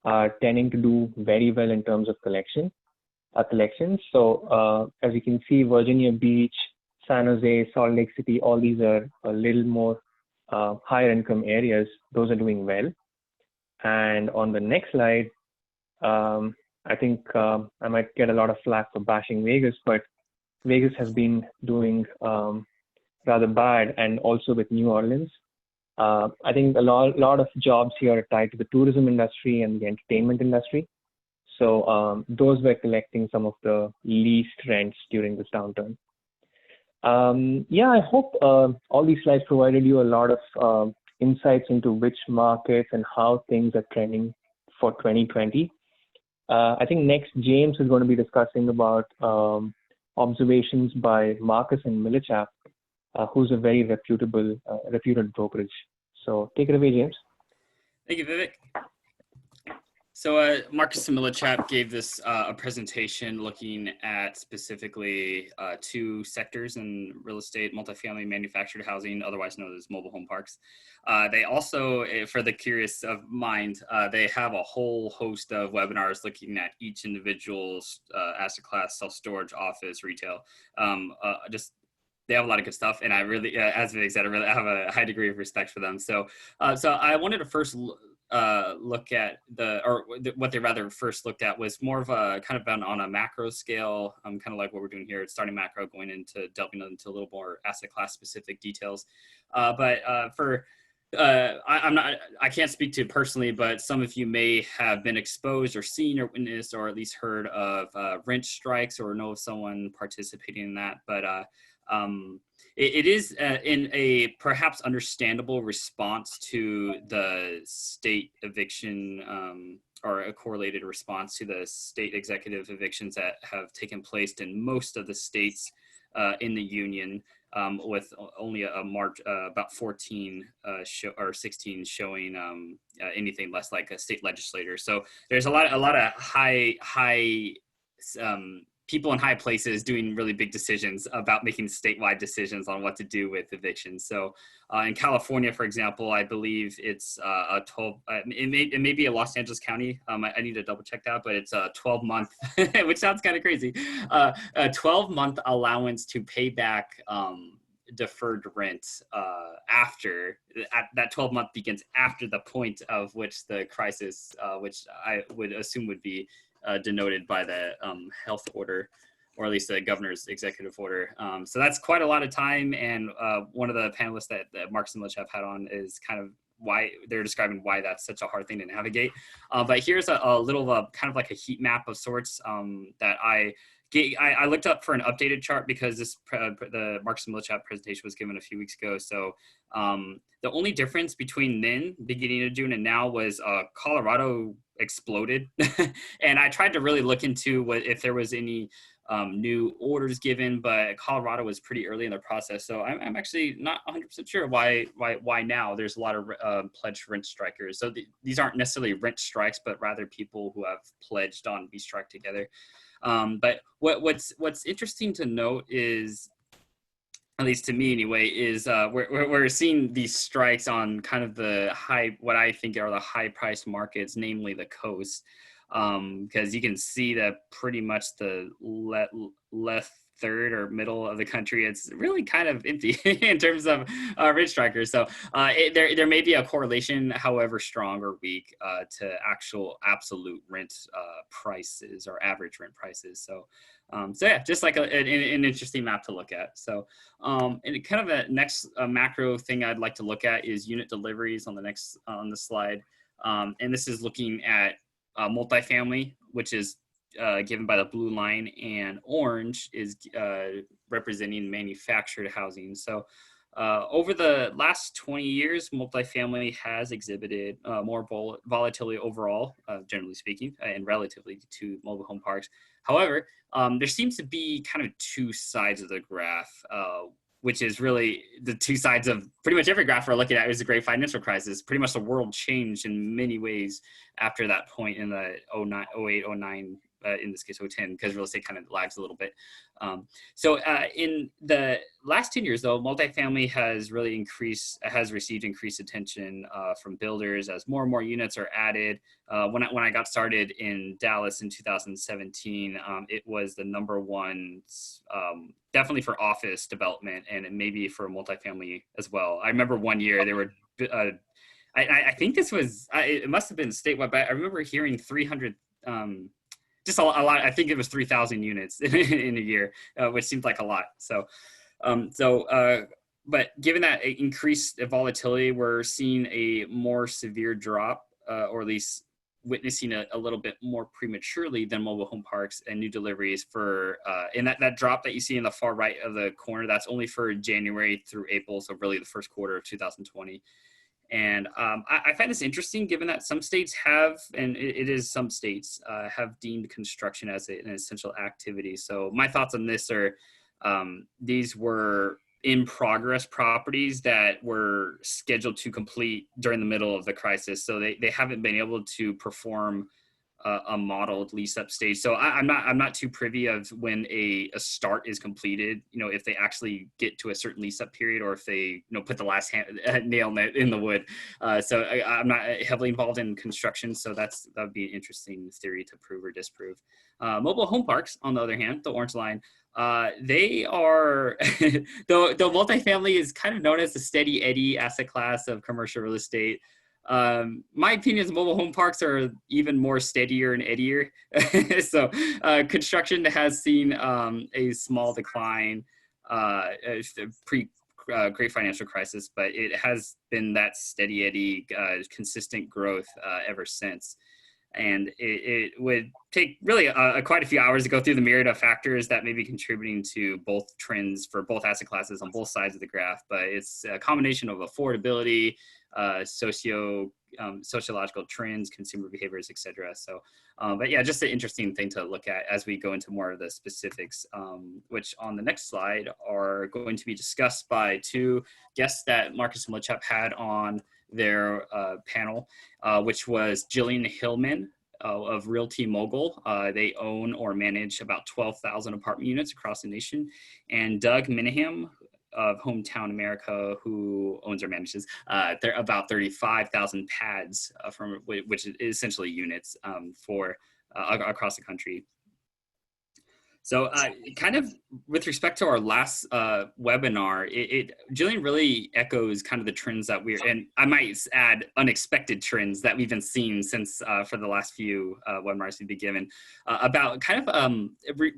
are tending to do very well in terms of collections. So as you can see, Virginia Beach, San Jose, Salt Lake City, all these are a little more higher income areas. Those are doing well. And on the next slide, I think I might get a lot of flack for bashing Vegas, but Vegas has been doing rather bad, and also with New Orleans. I think a lot of jobs here are tied to the tourism industry and the entertainment industry. So those were collecting some of the least rents during this downturn. Yeah, I hope all these slides provided you a lot of insights into which markets and how things are trending for 2020. I think next James is going to be discussing about observations by Marcus and Millichap, who's a very reputed brokerage. So take it away, James. Thank you, Vivek. So Marcus and Millichap gave this a presentation looking at specifically two sectors in real estate: multifamily manufactured housing, otherwise known as mobile home parks. They also, for the curious of mind, they have a whole host of webinars looking at each individual's asset class: self-storage, office, retail. They have a lot of good stuff, and I really, as Vivek said, I have a high degree of respect for them. So I wanted to first look at what they rather first looked at was more of a kind of on a macro scale, kind of like what we're doing here, starting macro, going into delving into a little more asset class specific details. I can't speak to personally, but some of you may have been exposed or seen or witnessed or at least heard of rent strikes or know of someone participating in that. But it is in a perhaps understandable response to the state eviction or a correlated response to the state executive evictions that have taken place in most of the states in the union, with only a march about 14 or 16 showing anything less like a state legislator. So there's a lot of high people in high places doing really big decisions about making statewide decisions on what to do with evictions. So in California, for example, I believe it's a 12, it may be a Los Angeles County. I need to double check that, but it's a 12-month, which sounds kind of crazy, a 12-month allowance to pay back deferred rent after that 12-month begins after the point of which the crisis, which I would assume would be denoted by the health order, or at least the governor's executive order. So that's quite a lot of time. And one of the panelists that Marcus and Millichap had on is kind of why they're describing why that's such a hard thing to navigate. But here's a little kind of like a heat map of sorts that I looked up for an updated chart because the Marcus and Millichap presentation was given a few weeks ago. So the only difference between then, beginning of June, and now was Colorado exploded. And I tried to really look into if there was any new orders given, but Colorado was pretty early in the process. So I'm actually not 100% sure why now there's a lot of pledged rent strikers. So these aren't necessarily rent strikes, but rather people who have pledged on We Strike Together. But what's interesting to note is, at least to me anyway, is we're seeing these strikes on kind of the what I think are the high price markets, namely the coast, because you can see that pretty much the left third or middle of the country, it's really kind of empty in terms of rent strikers. So there may be a correlation, however strong or weak, to actual absolute rent prices or average rent prices. So yeah, just like an interesting map to look at. So and kind of a next macro thing I'd like to look at is unit deliveries on the slide. And this is looking at multifamily, which is given by the blue line, and orange is representing manufactured housing. So over the last 20 years, multifamily has exhibited more volatility overall, generally speaking, and relatively to mobile home parks. However, there seems to be kind of two sides of the graph. which is really the two sides of pretty much every graph we're looking at is the great financial crisis. Pretty much the world changed in many ways after that point in the 08, 09, in this case 010, because real estate kind of lags a little bit. So in the last 10 years though, multifamily has received increased attention from builders as more and more units are added. When I got started in Dallas in 2017, it was the number one, definitely for office development and maybe for multifamily as well. I remember one year there were, I think this was, it must have been statewide, but I remember hearing 300, just a lot. I think it was 3,000 units in a year, which seemed like a lot. So, but given that increased volatility, we're seeing a more severe drop, or at least witnessing a little bit more prematurely than mobile home parks and new deliveries for, and that drop that you see in the far right of the corner, that's only for January through April. So really the first quarter of 2020. And I find this interesting given that some states have, and some states have deemed construction as an essential activity. So my thoughts on this are, these were in progress properties that were scheduled to complete during the middle of the crisis. So they haven't been able to perform a modeled lease up stage. So I'm not too privy of when a start is completed, you know, if they actually get to a certain lease up period or if they, you know, put the last nail in the wood. So I'm not heavily involved in construction. So that would be an interesting theory to prove or disprove. Mobile home parks, on the other hand, the orange line, they are, though multifamily is kind of known as the steady Eddie asset class of commercial real estate. My opinion is mobile home parks are even more steadier and eddier. So construction has seen a small decline pre great financial crisis, but it has been that steady eddy consistent growth ever since. And it would take really quite a few hours to go through the myriad of factors that may be contributing to both trends for both asset classes on both sides of the graph. But it's a combination of affordability, sociological trends, consumer behaviors, etc. So, but yeah, just an interesting thing to look at as we go into more of the specifics, which on the next slide are going to be discussed by two guests that Marcus and Lichep had on their panel, which was Jillian Hillman of Realty Mogul. They own or manage about 12,000 apartment units across the nation, and Doug Miniham of Hometown America, who owns or manages they're about 35,000 pads which is essentially units for across the country. So kind of with respect to our last webinar, Jillian really echoes kind of the trends that and I might add unexpected trends that we've been seeing since for the last few webinars we've been given about kind of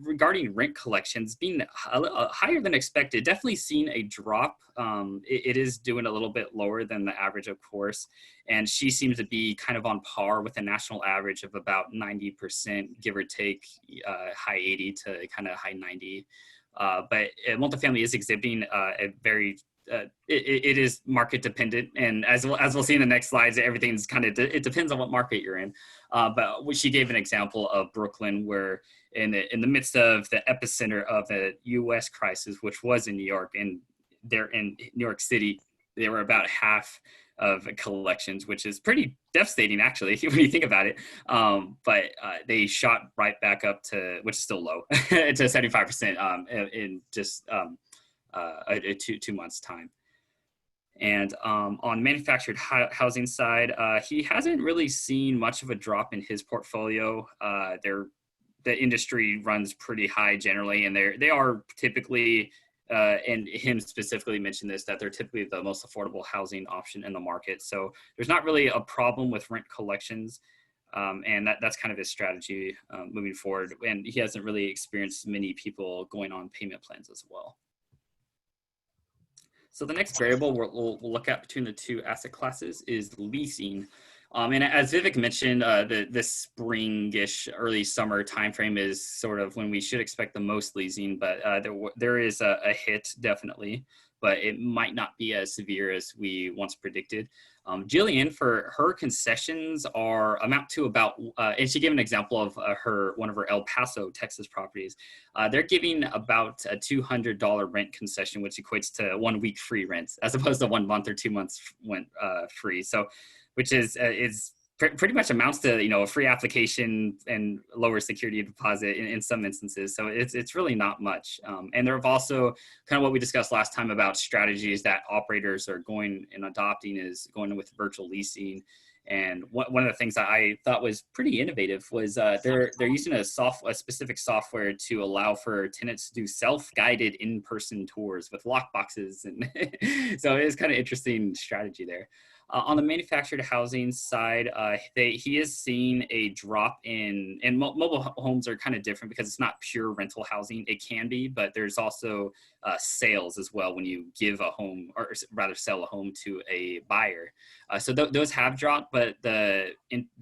regarding rent collections being higher than expected. Definitely seen a drop. It is doing a little bit lower than the average, of course. And she seems to be kind of on par with the national average of about 90%, give or take, high 80 to kind of high 90. But multifamily is exhibiting a very, it is market dependent. And as we'll see in the next slides, everything's kind of, it depends on what market you're in. But she gave an example of Brooklyn, where in the midst of the epicenter of the US crisis, which was in New York, and they're in New York City, they were about half of collections, which is pretty devastating actually when you think about it. But they shot right back up to, which is still low, to 75% in just 2 months time. And on manufactured housing side, he hasn't really seen much of a drop in his portfolio. The industry runs pretty high generally, and they are typically, and him specifically mentioned this, that they're typically the most affordable housing option in the market. So there's not really a problem with rent collections. And that's kind of his strategy moving forward. And he hasn't really experienced many people going on payment plans as well. So the next variable we'll look at between the two asset classes is leasing. And as Vivek mentioned, the spring-ish, early summer timeframe is sort of when we should expect the most leasing, but there is a hit definitely. but it might not be as severe as we once predicted. Jillian, for her concessions amount to about, and she gave an example of one of her El Paso, Texas properties. They're giving about a $200 rent concession, which equates to 1 week free rent, as opposed to 1 month or 2 months free. So, which is pretty much amounts to, you know, a free application and lower security deposit in some instances. So it's really not much. And there have also kind of what we discussed last time about strategies that operators are going and adopting is going with virtual leasing. And one of the things that I thought was pretty innovative was they're using a specific software to allow for tenants to do self-guided in-person tours with lock boxes. And so it is kind of interesting strategy there. On the manufactured housing side, he is seeing a drop in, and mobile homes are kind of different because it's not pure rental housing. It can be, but there's also sales as well when you give a home, or rather sell a home to a buyer. So those have dropped, but the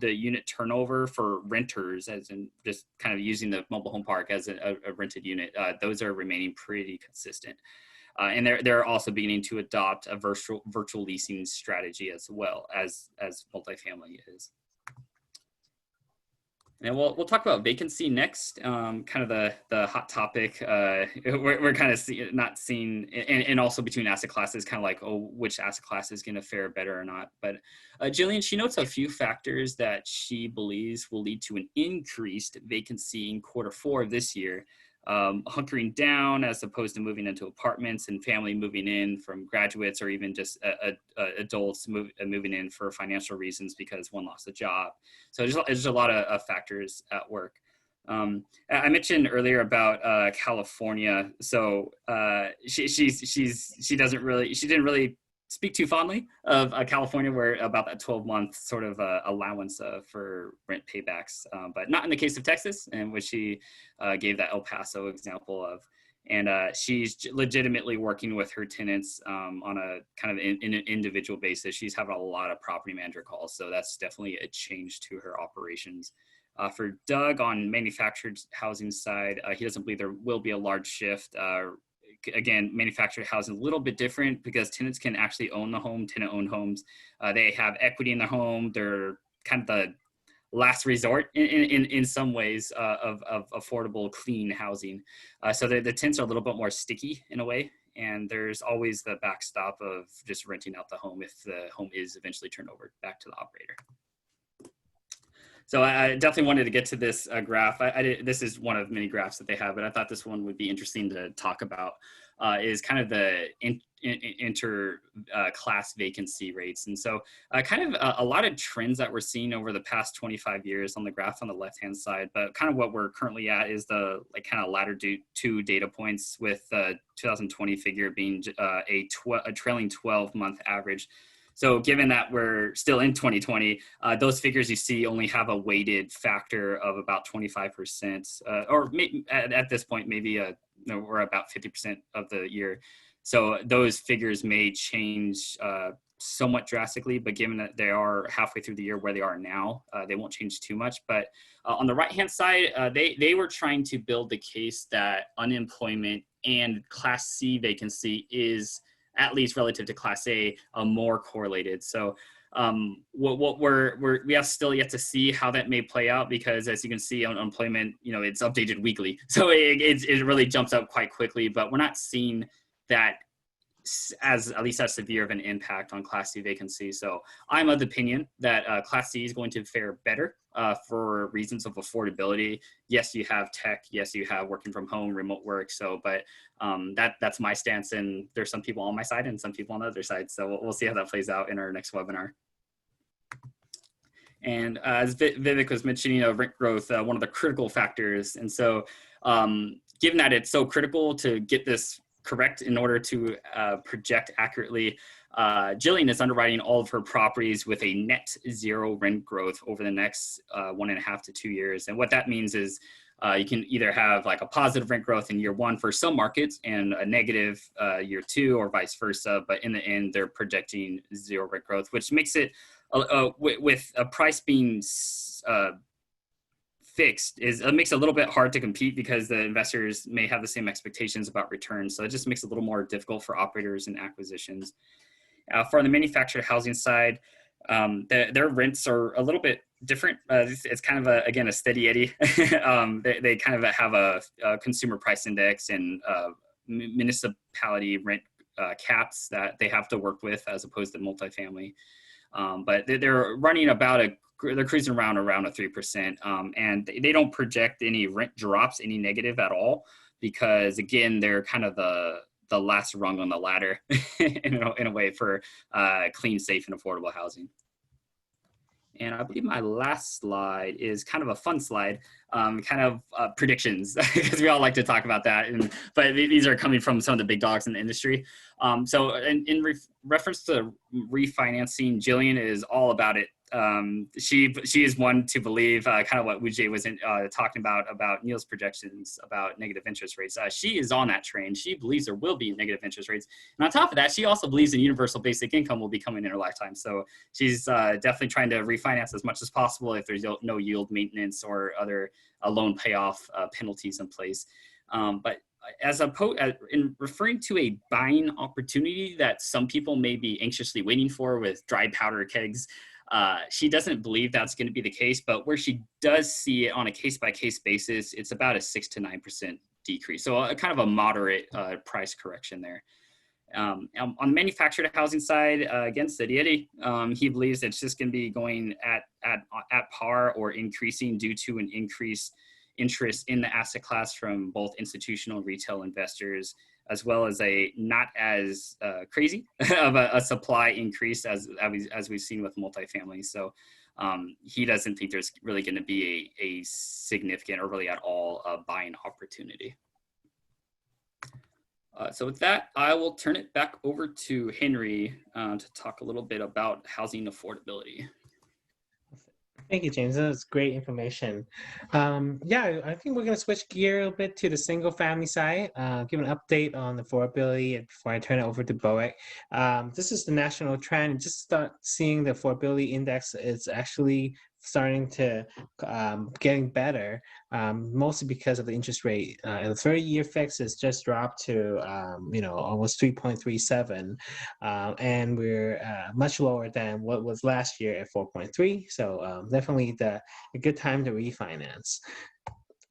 unit turnover for renters, as in just kind of using the mobile home park as a rented unit, those are remaining pretty consistent. And they're also beginning to adopt a virtual leasing strategy as well as multifamily is. And we'll talk about vacancy next, kind of the hot topic. We're kind of not seeing, and also between asset classes, kind of like, oh, which asset class is going to fare better or not. But Jillian, she notes a few factors that she believes will lead to an increased vacancy in Q4 of this year. Hunkering down as opposed to moving into apartments, and family moving in from graduates, or even just adults moving in for financial reasons because one lost a job. So there's a lot of factors at work. I mentioned earlier about California. So she didn't really speak too fondly of California, where about that 12-month sort of allowance for rent paybacks, but not in the case of Texas, and which she gave that El Paso example of. And she's legitimately working with her tenants on a kind of in an individual basis. She's having a lot of property manager calls, so that's definitely a change to her operations. For Doug on manufactured housing side, he doesn't believe there will be a large shift. Again, manufactured housing is a little bit different because tenants can actually own the home, tenant-owned homes. They have equity in their home. They're kind of the last resort in some ways of affordable, clean housing. So the tenants are a little bit more sticky in a way. And there's always the backstop of just renting out the home if the home is eventually turned over back to the operator. So I definitely wanted to get to this graph. This is one of many graphs that they have, but I thought this one would be interesting to talk about, is kind of the inter-class vacancy rates. And so kind of a lot of trends that we're seeing over the past 25 years on the graph on the left-hand side, but kind of what we're currently at is the kind of latter two data points, with the 2020 figure being a trailing 12-month average. So given that we're still in 2020, those figures you see only have a weighted factor of about 25%, or at this point, maybe we're about 50% of the year. So those figures may change somewhat drastically, but given that they are halfway through the year where they are now, they won't change too much. But on the right-hand side, they were trying to build the case that unemployment and Class C vacancy is, at least relative to Class A, more correlated. So we have still yet to see how that may play out, because as you can see, unemployment, it's updated weekly. So it really jumps up quite quickly, but we're not seeing that at least as severe of an impact on Class C vacancy. So I'm of the opinion that Class C is going to fare better for reasons of affordability. Yes, you have tech. Yes, you have working from home, remote work. So, but that's my stance, and there's some people on my side and some people on the other side. So we'll see how that plays out in our next webinar. And as Vivek was mentioning, rent growth, one of the critical factors. And so given that it's so critical to get this correct in order to project accurately, Jillian is underwriting all of her properties with a net zero rent growth over the next 1.5 to 2 years. And what that means is you can either have like a positive rent growth in year 1 for some markets and a negative year 2, or vice versa. But in the end, they're projecting zero rent growth, which makes it with a price being fixed it makes it a little bit hard to compete because the investors may have the same expectations about returns. So it just makes it a little more difficult for operators and acquisitions. For the manufactured housing side, their rents are a little bit different. It's kind of again a steady eddy. They kind of have a consumer price index and municipality rent caps that they have to work with as opposed to multifamily. But they're running they're cruising around a 3%, and they don't project any rent drops, any negative at all, because again, they're kind of the last rung on the ladder in a way for clean, safe, and affordable housing. And I believe my last slide is kind of a fun slide, predictions, because we all like to talk about that. But these are coming from some of the big dogs in the industry. So in reference to refinancing, Jillian is all about it. She is one to believe kind of what Ujay was talking about Neil's projections about negative interest rates. She is on that train. She believes there will be negative interest rates. And on top of that, she also believes in universal basic income will be coming in her lifetime. So she's definitely trying to refinance as much as possible if there's no yield maintenance or other loan payoff penalties in place. But in referring to a buying opportunity that some people may be anxiously waiting for with dry powder kegs, she doesn't believe that's going to be the case, but where she does see it on a case-by-case basis, it's about a 6 to 9% decrease. So kind of a moderate price correction there. On the manufactured housing side, again, steady eddy. He believes it's just going to be going at par or increasing due to an increased interest in the asset class from both institutional and retail investors, as well as a not as crazy of a supply increase as we've seen with multifamily. So he doesn't think there's really going to be a significant or really at all buying opportunity. So with that, I will turn it back over to Henry to talk a little bit about housing affordability. Thank you, James. That's great information. Yeah, I think we're going to switch gear a little bit to the single family side, give an update on the affordability before I turn it over to Boek. This is the national trend. Just start seeing the affordability index is actually starting to getting better, mostly because of the interest rate. The 30-year fix has just dropped to almost 3.37, and we're much lower than what was last year at 4.3. So definitely a good time to refinance.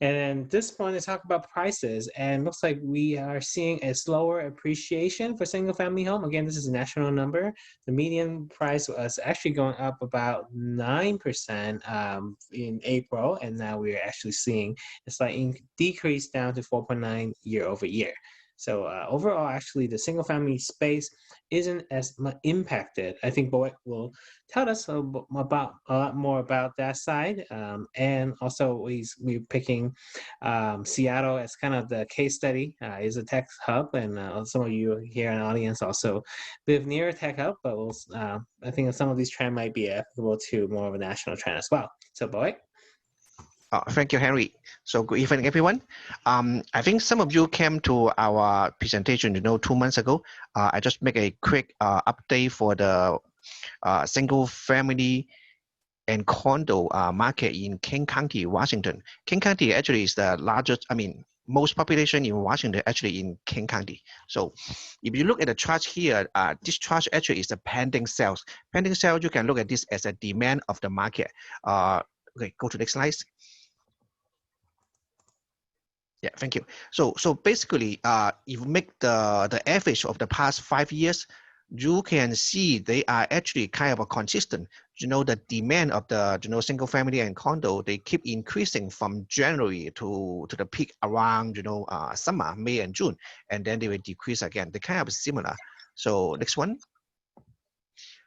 And then this point is talk about prices, and looks like we are seeing a slower appreciation for single family home. Again, this is a national number. The median price was actually going up about 9% in April, and now we're actually seeing a slight decrease down to 4.9 year over year. So overall, actually, the single family space isn't as much impacted. I think Boek will tell us a lot more about that side. And also, we're picking Seattle as kind of the case study. Is a tech hub, and some of you here in the audience also live near a tech hub. But I think some of these trends might be applicable to more of a national trend as well. So, Boek. Thank you, Henry. So good evening, everyone. I think some of you came to our presentation, 2 months ago. I just make a quick update for the single family and condo market in King County, Washington. King County actually is the largest, most population in Washington actually in King County. So if you look at the chart here, this chart actually is the pending sales. Pending sales, you can look at this as a demand of the market. Okay, go to the next slide. Yeah, thank you. So basically, if you make the average of the past 5 years, you can see they are actually kind of consistent. The demand of the single family and condo, they keep increasing from January to the peak around summer, May and June, and then they will decrease again. They kind of similar. So next one.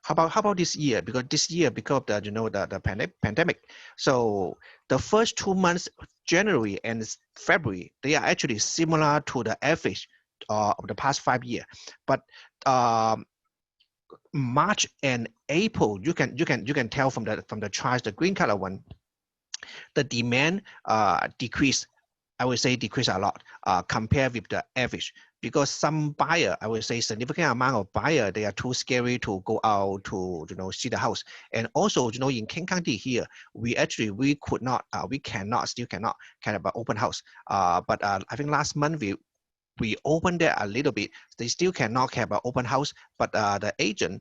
How about this year? Because this year, because of the pandemic, so the first 2 months, January and February, they are actually similar to the average of the past 5 years. But March and April, you can tell from the chart, the green color one, the demand decreased I would say decrease a lot compared with the average, because some buyer, I would say significant amount of buyer, they are too scary to go out to see the house. And also in King County here, we could not, still cannot kind of open house. But I think last month we opened it a little bit. They still cannot have an open house, but the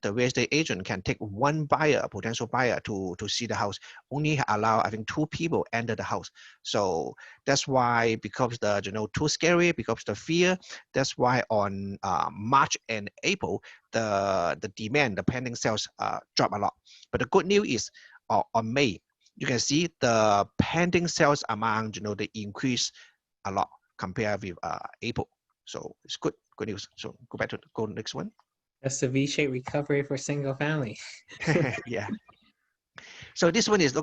real estate agent can take one buyer, a potential buyer, to see the house. Only allow, I think, 2 people enter the house. So that's why, because too scary, because the fear. That's why on March and April, the demand, the pending sales drop a lot. But the good news is on May, you can see the pending sales amount, they increase a lot compared with April. So it's good news. So go next one. That's the V-shaped recovery for single family. Yeah. So this one is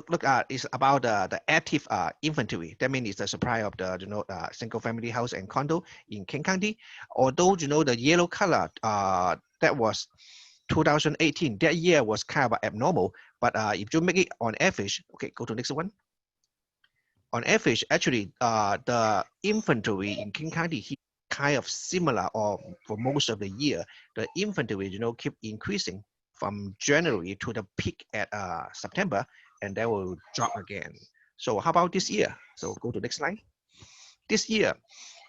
is about the active inventory. That means it's the supply of the single family house and condo in King County. Although the yellow color that was 2018, that year was kind of abnormal. But if you make it on average, okay, go to next one. On average, actually, the inventory in King County kind of similar, or for most of the year, the inventory, keep increasing from January to the peak at September, and that will drop again. So how about this year? So go to next slide. This year,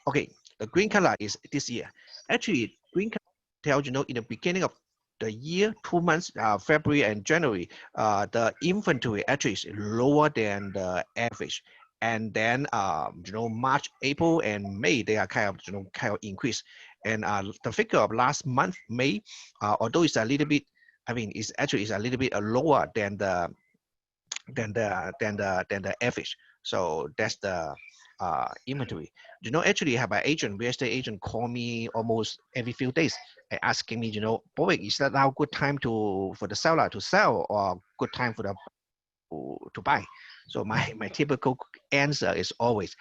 okay, the green color is this year. Actually, green color tells in the beginning of the year, 2 months, February and January, the inventory actually is lower than the average. And then March, April, and May, they are kind of increase. And the figure of last month, May, although it's a little bit, it's a little bit lower than the average. So that's the inventory. Actually have an real estate agent call me almost every few days and asking me, boy, is that now good time for the seller to sell, or good time for the to buy? So my typical answer is always,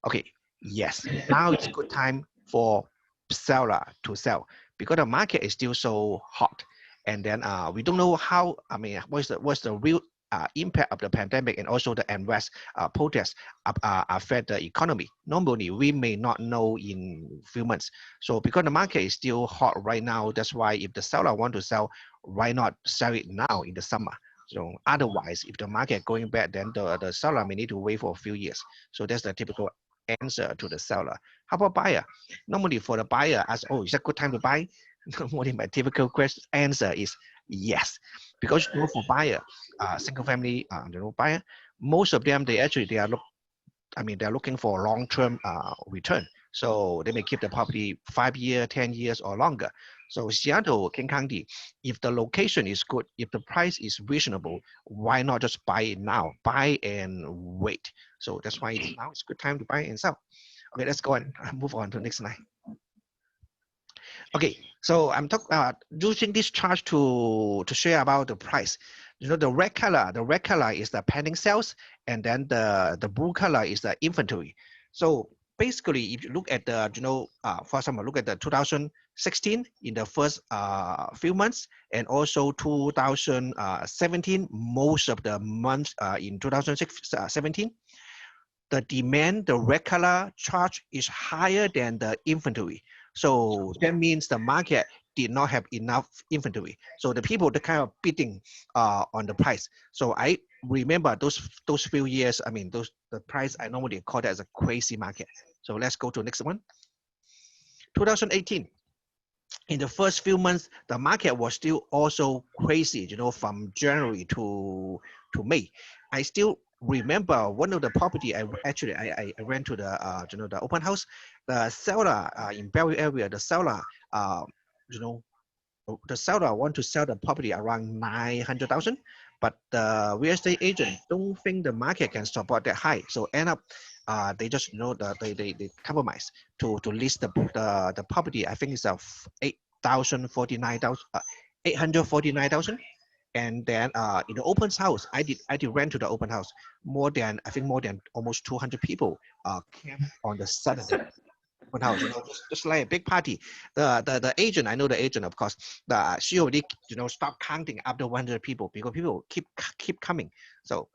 okay, yes, now it's good time for seller to sell, because the market is still so hot. And then we don't know how, what's the real impact of the pandemic, and also the unrest protests affect the economy. Normally, we may not know in few months. So because the market is still hot right now, that's why if the seller want to sell, why not sell it now in the summer? So otherwise, if the market going bad, then the seller may need to wait for a few years. So that's the typical answer to the seller. How about buyer? Normally for the buyer, ask, oh, is that good time to buy? Normally my typical answer is yes, because for buyer, single family, buyer, most of them they're looking for long-term return. So they may keep the property 5 years, 10 years, or longer. So Seattle, King County, if the location is good, if the price is reasonable, why not just buy it now? Buy and wait. So that's why now it's a good time to buy and sell. Okay, let's go and move on to the next slide. Okay, so I'm using this chart to share about the price. The red color is the pending sales, and then the blue color is the inventory. So basically, if you look at the, for example, look at the 2016 in the first few months, and also 2017, most of the months in 2017, the demand, the red color chart is higher than the inventory. So that means the market did not have enough inventory. So the people, they kind of bidding on the price. So I remember those few years, the price, I normally call that as a crazy market. So let's go to the next one. 2018. In the first few months, the market was still also crazy, from January to May. I still remember one of the property I ran to the the open house. The seller in Barrie area, the seller want to sell the property around 900,000, but the real estate agent don't think the market can support that high. So end up they just they compromise to list the property. I think it's of 849,000. And then in the open house, I did rent to the open house. More than almost 200 people came on the Saturday open house. Just like a big party. The agent, I know the agent, of course. She already stopped counting after 100 people, because people keep coming. So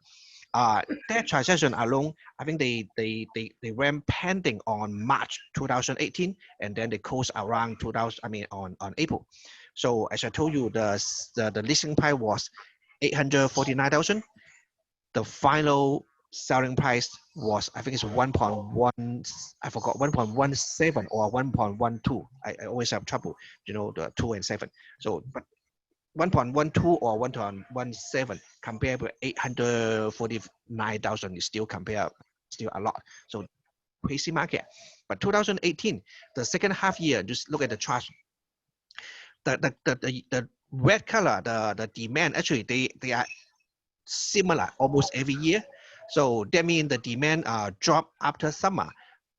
That transaction alone, I think they went pending on March 2018, and then they closed around 2000. I mean on April. So as I told you, the listing price was 849,000. The final selling price was, I think it's 1.1. I forgot, 1.17 or 1.12. I always have trouble, the 2 and 7. So but 1.12 or 1.17 compared with 849,000 is still a lot. So crazy market. But 2018, the second half year, just look at the chart. The red color, the demand, actually they are similar almost every year. So that means the demand drop after summer,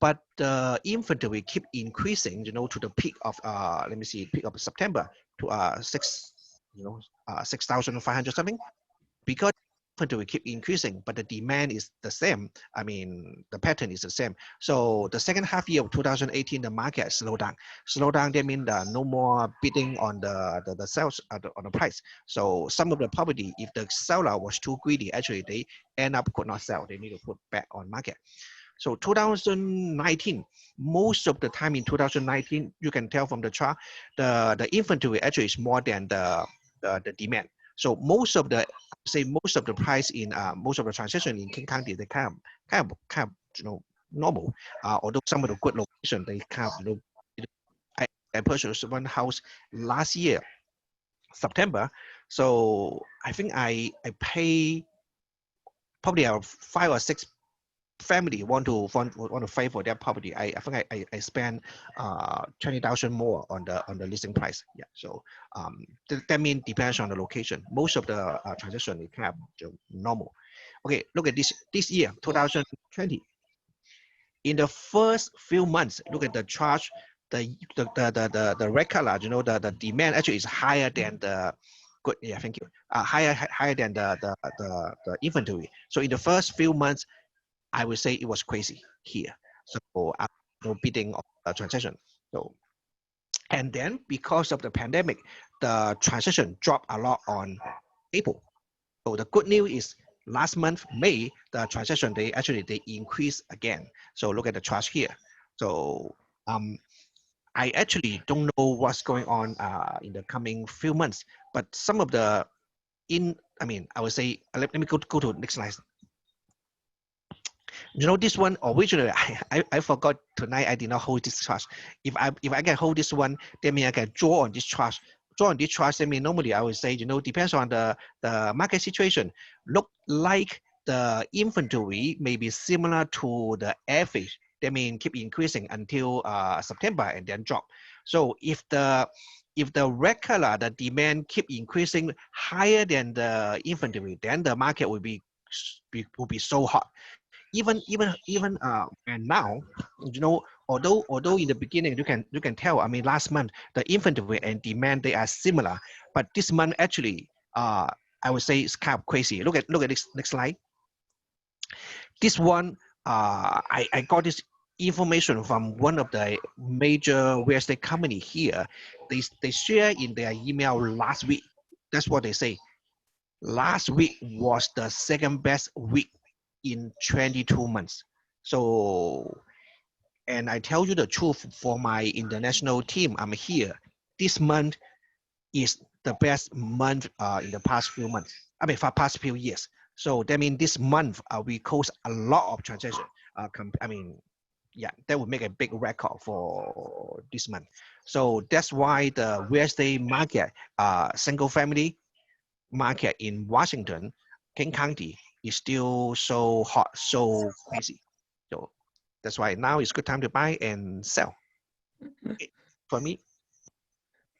but the inventory keep increasing, to the peak of peak of September to 6,500 something, because inventory keep increasing, but the demand is the same. I mean, the pattern is the same. So the second half year of 2018, the market slowed down. That means no more bidding on the sales on the price. So some of the property, if the seller was too greedy, actually they end up could not sell. They need to put back on market. So 2019, most of the time in 2019, you can tell from the chart, the inventory actually is more than the demand. So most of the price in most of the transaction in King County, they kind of normal. Although some of the good location, they kind of I purchased one house last year, September. So I think I pay probably 5 or 6 family want to fight for their property. I think I spend 20,000 more on the listing price. Yeah, so that means depends on the location. Most of the transaction is kind of normal. Okay, look at this year, 2020. In the first few months, look at the charge. The red color, the demand actually is higher than the good. Yeah, thank you. Higher than the inventory. So in the first few months, I would say it was crazy here. So no bidding on the transaction. So, and then because of the pandemic, the transaction dropped a lot on April. So the good news is last month, May, the transaction they increased again. So look at the chart here. So I actually don't know what's going on in the coming few months, but some of the I would say, let me go to the next slide. This one originally, I forgot tonight. I did not hold this chart. If I can hold this one, that means I can draw on this chart. That means normally I would say, depends on the market situation. Look like the inventory may be similar to the average. That means keep increasing until September and then drop. So if the red color, the demand keep increasing higher than the inventory, then the market will be so hot. Even and now, although in the beginning you can tell, I mean, last month the inventory and demand, they are similar, but this month actually I would say it's kind of crazy. Look at this next slide. This one I got this information from one of the major real estate company here. They share in their email last week. That's what they say. Last week was the second best week in 22 months. So, and I tell you the truth, for my international team, I'm here. This month is the best month in the past few months. I mean, for past few years. So that means this month we close a lot of transactions. Yeah, that would make a big record for this month. So that's why the real estate market, single family market in Washington, King County, is still so hot, so crazy. So that's why now is good time to buy and sell. For me.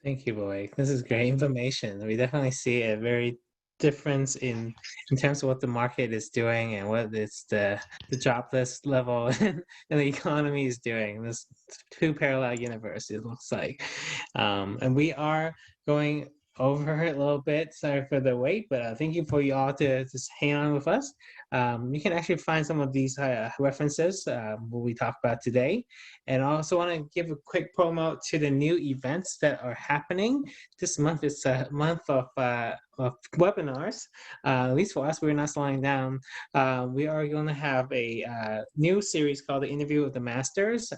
Thank you, Boy. This is great information. We definitely see a very difference in terms of what the market is doing and what it's the jobless level and the economy is doing. There's 2 parallel universes, it looks like. And we are going over it a little bit. Sorry for the wait, but thank you for you all to just hang on with us. You can actually find some of these references what we talked about today. And I also want to give a quick promo to the new events that are happening this month. It's a month of webinars. At least for us, we're not slowing down. We are going to have a new series called The Interview with the Masters.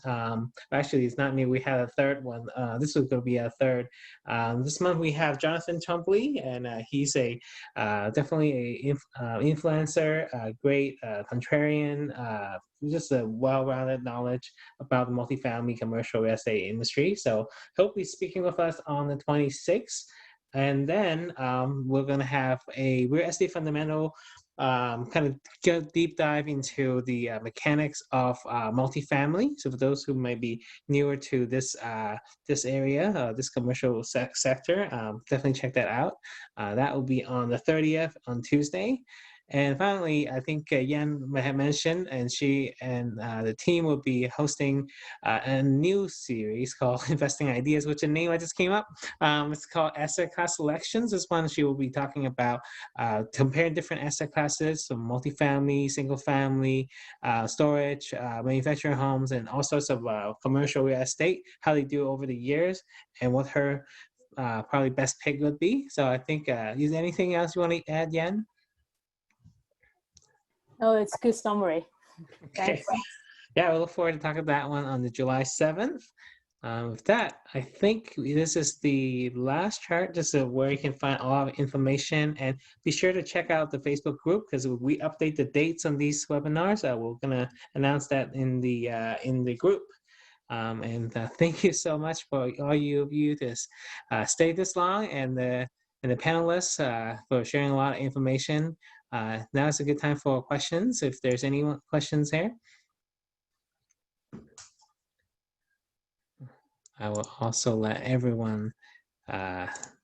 Actually, it's not new. We had a third one. This was going to be a third. This month we have Jonathan Trumpley, and he's a definitely a influencer, a great contrarian, just a well-rounded knowledge about the multifamily commercial real estate industry. So he'll be speaking with us on the 26th. And then we're going to have a real estate fundamental kind of deep dive into the mechanics of multifamily. So for those who might be newer to this this area, this commercial sector, definitely check that out. That will be on the 30th on Tuesday. And finally, I think Yen had mentioned, and she and the team will be hosting a new series called Investing Ideas, which a name I just came up. It's called Asset Class Selections. This one she will be talking about comparing different asset classes, so multifamily, single family, storage, manufacturing homes, and all sorts of commercial real estate, how they do over the years, and what her probably best pick would be. So I think, is there anything else you want to add, Yen? Oh, it's a good summary. Okay. Thanks. Yeah, we look forward to talking about that one on the July 7th. With that, I think this is the last chart, just where you can find all the information, and be sure to check out the Facebook group because we update the dates on these webinars. We're gonna announce that in the group. And thank you so much for all of you to stay this long, and the panelists for sharing a lot of information. Now is a good time for questions, if there's any questions here. I will also let everyone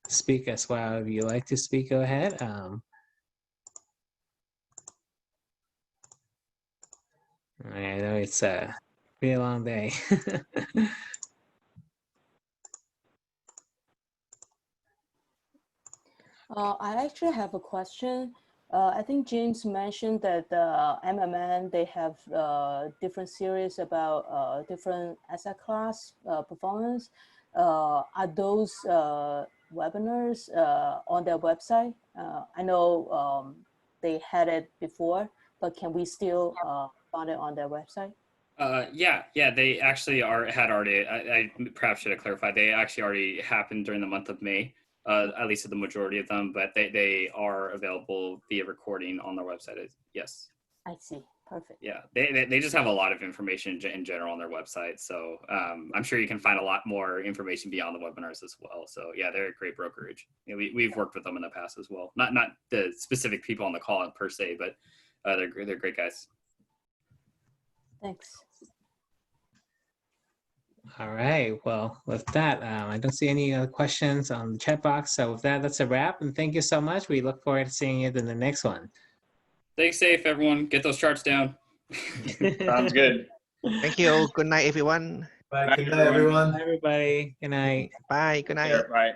speak as well. If you like to speak, go ahead. I know it's a pretty long day. I actually have a question. I think James mentioned that the MMN, they have different series about different asset class performance. Are those webinars on their website? I know they had it before, but can we still find it on their website? Yeah, they actually had already, I perhaps should have clarified, they actually already happened during the month of May. At least the majority of them, but they are available via recording on their website. Yes. I see. Perfect. Yeah, they just have a lot of information in general on their website. So I'm sure you can find a lot more information beyond the webinars as well. So yeah, they're a great brokerage. You know, we've worked with them in the past as well. Not the specific people on the call per se, but they're great guys. Thanks. All right. Well, with that, I don't see any other questions on the chat box. So with that, that's a wrap. And thank you so much. We look forward to seeing you in the next one. Stay safe, everyone. Get those charts down. Sounds good. Thank you. Good night, everyone. Bye. Good night, everyone. Bye, everybody. Good night. Bye. Good night. Bye.